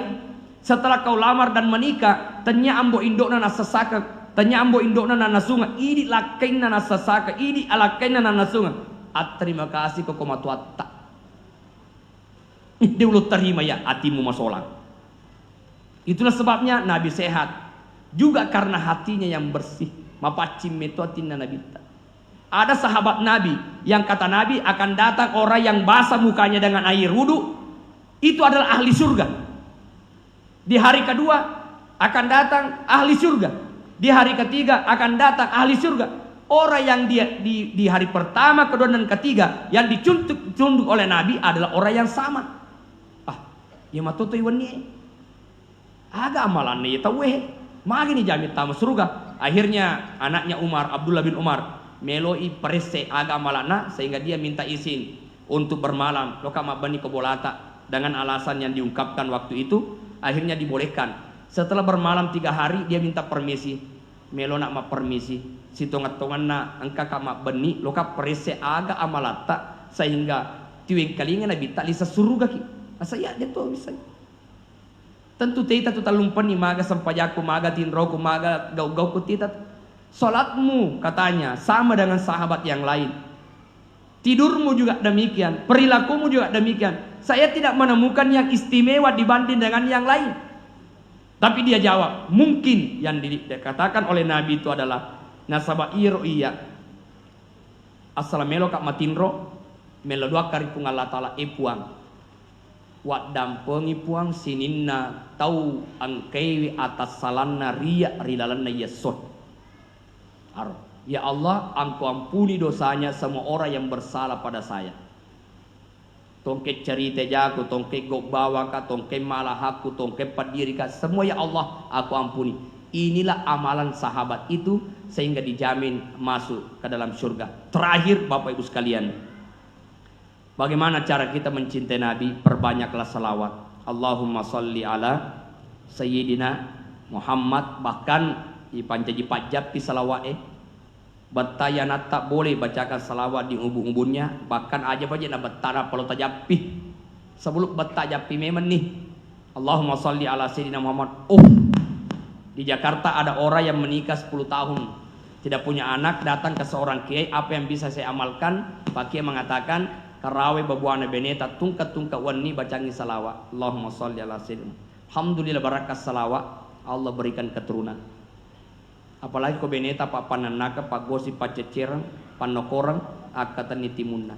Setelah kau lamar dan menikah, tanya ambo indok na sesaka. Tanya ambo indokna na nasunga, idi lakaina na sasaka, idi alakaina na nasunga. At terima kasih kok komatuatta. Dia ulut terima ya hatimu masolang. Itulah sebabnya Nabi sehat. Juga karena hatinya yang bersih. Mapacim metotina Nabi. Ada sahabat Nabi yang kata Nabi akan datang orang yang basah mukanya dengan air wudu. Itu adalah ahli surga. Di hari kedua akan datang ahli surga. Di hari ketiga akan datang ahli surga. Orang yang di hari pertama, kedua dan ketiga yang dicunduk oleh Nabi adalah orang yang sama. Ya matoto iwani. Aga amalan ya tahu magi ni jamit tamu surga. Akhirnya anaknya Umar, Abdullah bin Umar, meloi perese aga amalana sehingga dia minta izin untuk bermalam. Loka mabani ke Bolata dengan alasan yang diungkapkan waktu itu, akhirnya dibolehkan. Setelah bermalam 3 hari dia minta permisi. Melo nak ma permisi. Si tongat-tongan na angka kama beni loka perese aga amalata sehingga tiwing kalingan nabi tak lisa surga ki. Asaya dia tuh bisa. Tentu tita tu talumpan ni maga sampayaku maga tinroku maga gau-gau ku tita. Salatmu katanya sama dengan sahabat yang lain. Tidurmu juga demikian, perilakumu juga demikian. Saya tidak menemukan yang istimewa dibanding dengan yang lain. Tapi dia jawab, mungkin yang dikatakan oleh Nabi itu adalah nasaba iro iya. Asal melo kak matinro, melo dua kari pung Allah Ta'ala puang. Wak dampengi puang sininna tau angkewi atas salanna riya ridalanna yesot. Ya Allah, Engkau ampuni dosanya semua orang yang bersalah pada saya. Tongke cerita jago, tongke gok bawa ka, tongke malah aku, tongke padiri ka, semua ya Allah aku ampuni. Inilah amalan sahabat itu sehingga dijamin masuk ke dalam surga. Terakhir Bapak Ibu sekalian, bagaimana cara kita mencintai Nabi? Perbanyaklah salawat. Allahumma salli ala Sayyidina Muhammad. Bahkan di pancaji pajab di salawat Batayanat tak boleh bacakan salawat di ubun-ubunnya. Bahkan aja aja nak betara kalau tajapi. Sebelum betajapi memang nih Allahumma salli ala Sayyidina Muhammad. Di Jakarta ada orang yang menikah 10 tahun tidak punya anak, datang ke seorang kiai, apa yang bisa saya amalkan? Pak kiai mengatakan karawe babuana beneta tungkat-tungkat wani bacangi salawat. Allahumma salli ala Sayyidina. Alhamdulillah barakat salawat Allah berikan keturunan. Apalagi ko beneta pak pananaka pak gosi pak cecerang panokorang akatan nitimunna.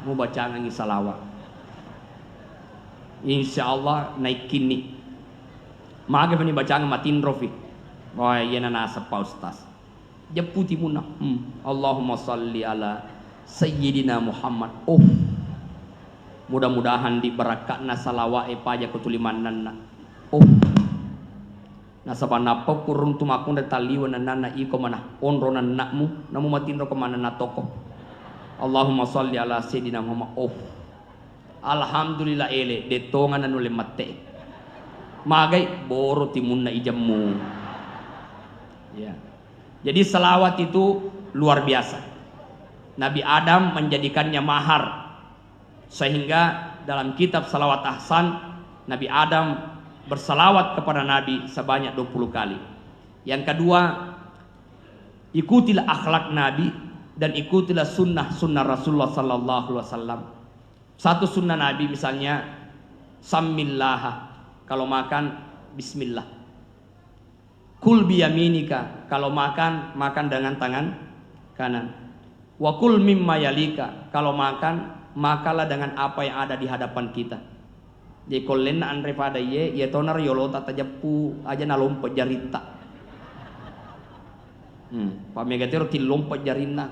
Mau baca ngangi salawat. Insyaallah naik kini. Maga pani baca matin rofi. Wah iya nasa pa ustaz. Jeputi munna. Allahumma salli ala Sayyidina Muhammad. Mudah-mudahan diberakatna salawat paja kutulimananna. Nasaba napa kurung tumakung da taliwan nana iko mana onro nanakmu namu matinro ke mana natoko. Allahumma salli ala Sayyidina Muhammad. Alhamdulillah ele detongan anu lemate. Magai boro timunna ijammu. Ya. Jadi salawat itu luar biasa. Nabi Adam menjadikannya mahar. Sehingga dalam kitab Salawat Ahsan Nabi Adam bersalawat kepada Nabi sebanyak 20 kali. Yang kedua, ikutilah akhlak Nabi dan ikutilah sunnah Rasulullah sallallahu alaihi wasallam. Satu sunnah Nabi misalnya sammillaha, kalau makan bismillah. Kul biyaminika, kalau makan dengan tangan kanan. Wa kul mimma yalika, kalau makan makalah dengan apa yang ada di hadapan kita. Jadi kolen andre pada ye tonar yolota tajapu aja na lompat jarita. Pak megatero til lompat jarina.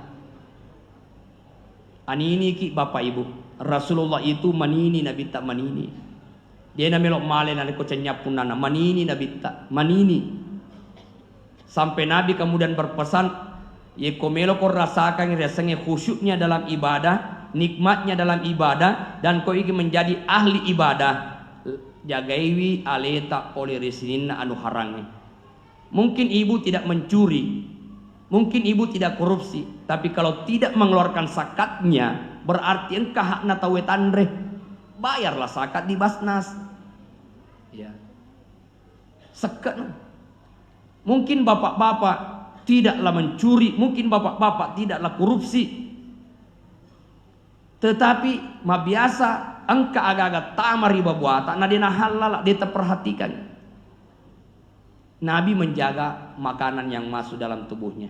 Anini ki Bapak Ibu, Rasulullah itu manini nabi tak manini. Dia na melok male na ko cenyapunana manini nabi tak manini. Sampai Nabi kemudian berpesan, ye komelo ko rasakan rasanya khusyuknya dalam ibadah, nikmatnya dalam ibadah, dan kau ingin menjadi ahli ibadah. Jagaiwi aleta oleh resinina anu harangi. Mungkin ibu tidak mencuri, mungkin ibu tidak korupsi, tapi kalau tidak mengeluarkan zakatnya berarti engkau hakna tawetandre. Bayarlah zakat di Basnas. Ya. Sekat. Mungkin bapak-bapak tidaklah mencuri, mungkin bapak-bapak tidaklah korupsi. Tetapi biasa engka agak-agak tamari babuata, nah dia halal, dia terperhatikan. Nabi menjaga makanan yang masuk dalam tubuhnya.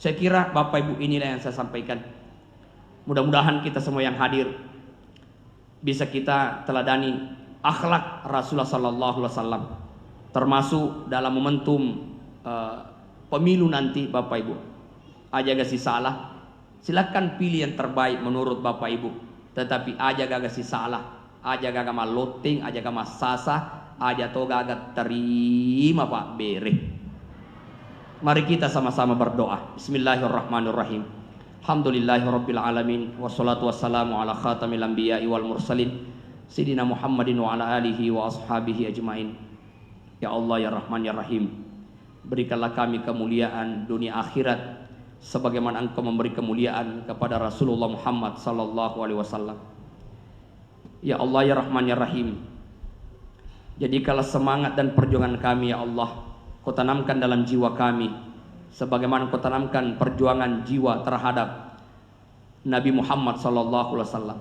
Saya kira Bapak Ibu inilah yang saya sampaikan. Mudah-mudahan kita semua yang hadir bisa kita teladani akhlak Rasulullah Sallallahu Alaihi Wasallam, termasuk dalam momentum pemilu nanti. Bapak Ibu, aja gak sih salah, silakan pilih yang terbaik menurut Bapak Ibu. Tetapi aja gak sih salah, aja gak maloting, aja gak sasa, aja to gak terima Pak bere. Mari kita sama-sama berdoa. Bismillahirrahmanirrahim. Alhamdulillahirabbil alamin, wassalatu wassalamu ala khatamil anbiya'i wal mursalin Sayyidina Muhammadin wa ala alihi wa ashabihi ajmain. Ya Allah ya Rahman ya Rahim, berikanlah kami kemuliaan dunia akhirat sebagaimana Engkau memberi kemuliaan kepada Rasulullah Muhammad sallallahu alaihi wasallam. Ya Allah ya Rahman ya Rahim, jadikanlah semangat dan perjuangan kami ya Allah Kau tanamkan dalam jiwa kami sebagaimana Kau tanamkan perjuangan jiwa terhadap Nabi Muhammad sallallahu alaihi wasallam.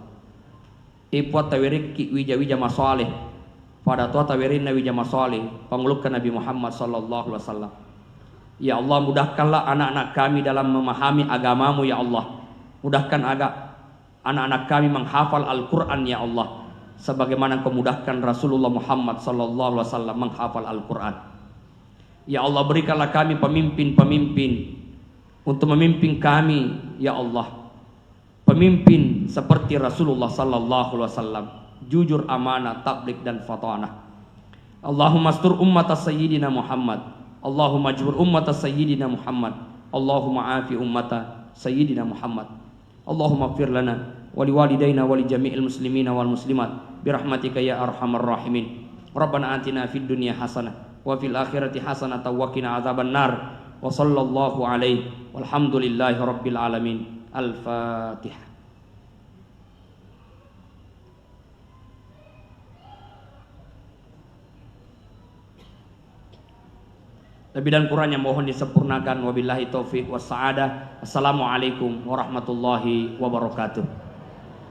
Ipuat tawiriki wija-wija masalih pada tua tawirin wija masalih pengelukkan Nabi Muhammad sallallahu alaihi wasallam. Ya Allah, mudahkanlah anak-anak kami dalam memahami agamamu ya Allah. Mudahkan anak-anak kami menghafal Al-Quran ya Allah, sebagaimana Engkau mudahkan Rasulullah Muhammad sallallahu alaihi wasallam menghafal Al-Quran. Ya Allah, berikanlah kami pemimpin-pemimpin untuk memimpin kami ya Allah, pemimpin seperti Rasulullah sallallahu alaihi wasallam, jujur, amanah, tabligh dan fatanah. Allahumma astur ummata sayyidina Muhammad, Allahumma ajbur ummata sayyidina Muhammad, Allahumma afi ummata sayyidina Muhammad. Allahumma ighfir lana wa liwalidayna wa li jami'il muslimina wal muslimat birahmatika ya arhamar rahimin. Rabbana atina fid dunya hasanah wa fil akhirati hasanah wa qina adzaban nar. Wa sallallahu alaihi walhamdulillahi rabbil alamin. Al-Fatihah. Lebih dan kurangnya mohon disempurnakan. Wabillahi taufiq was sa'adah. Assalamualaikum warahmatullahi wabarakatuh.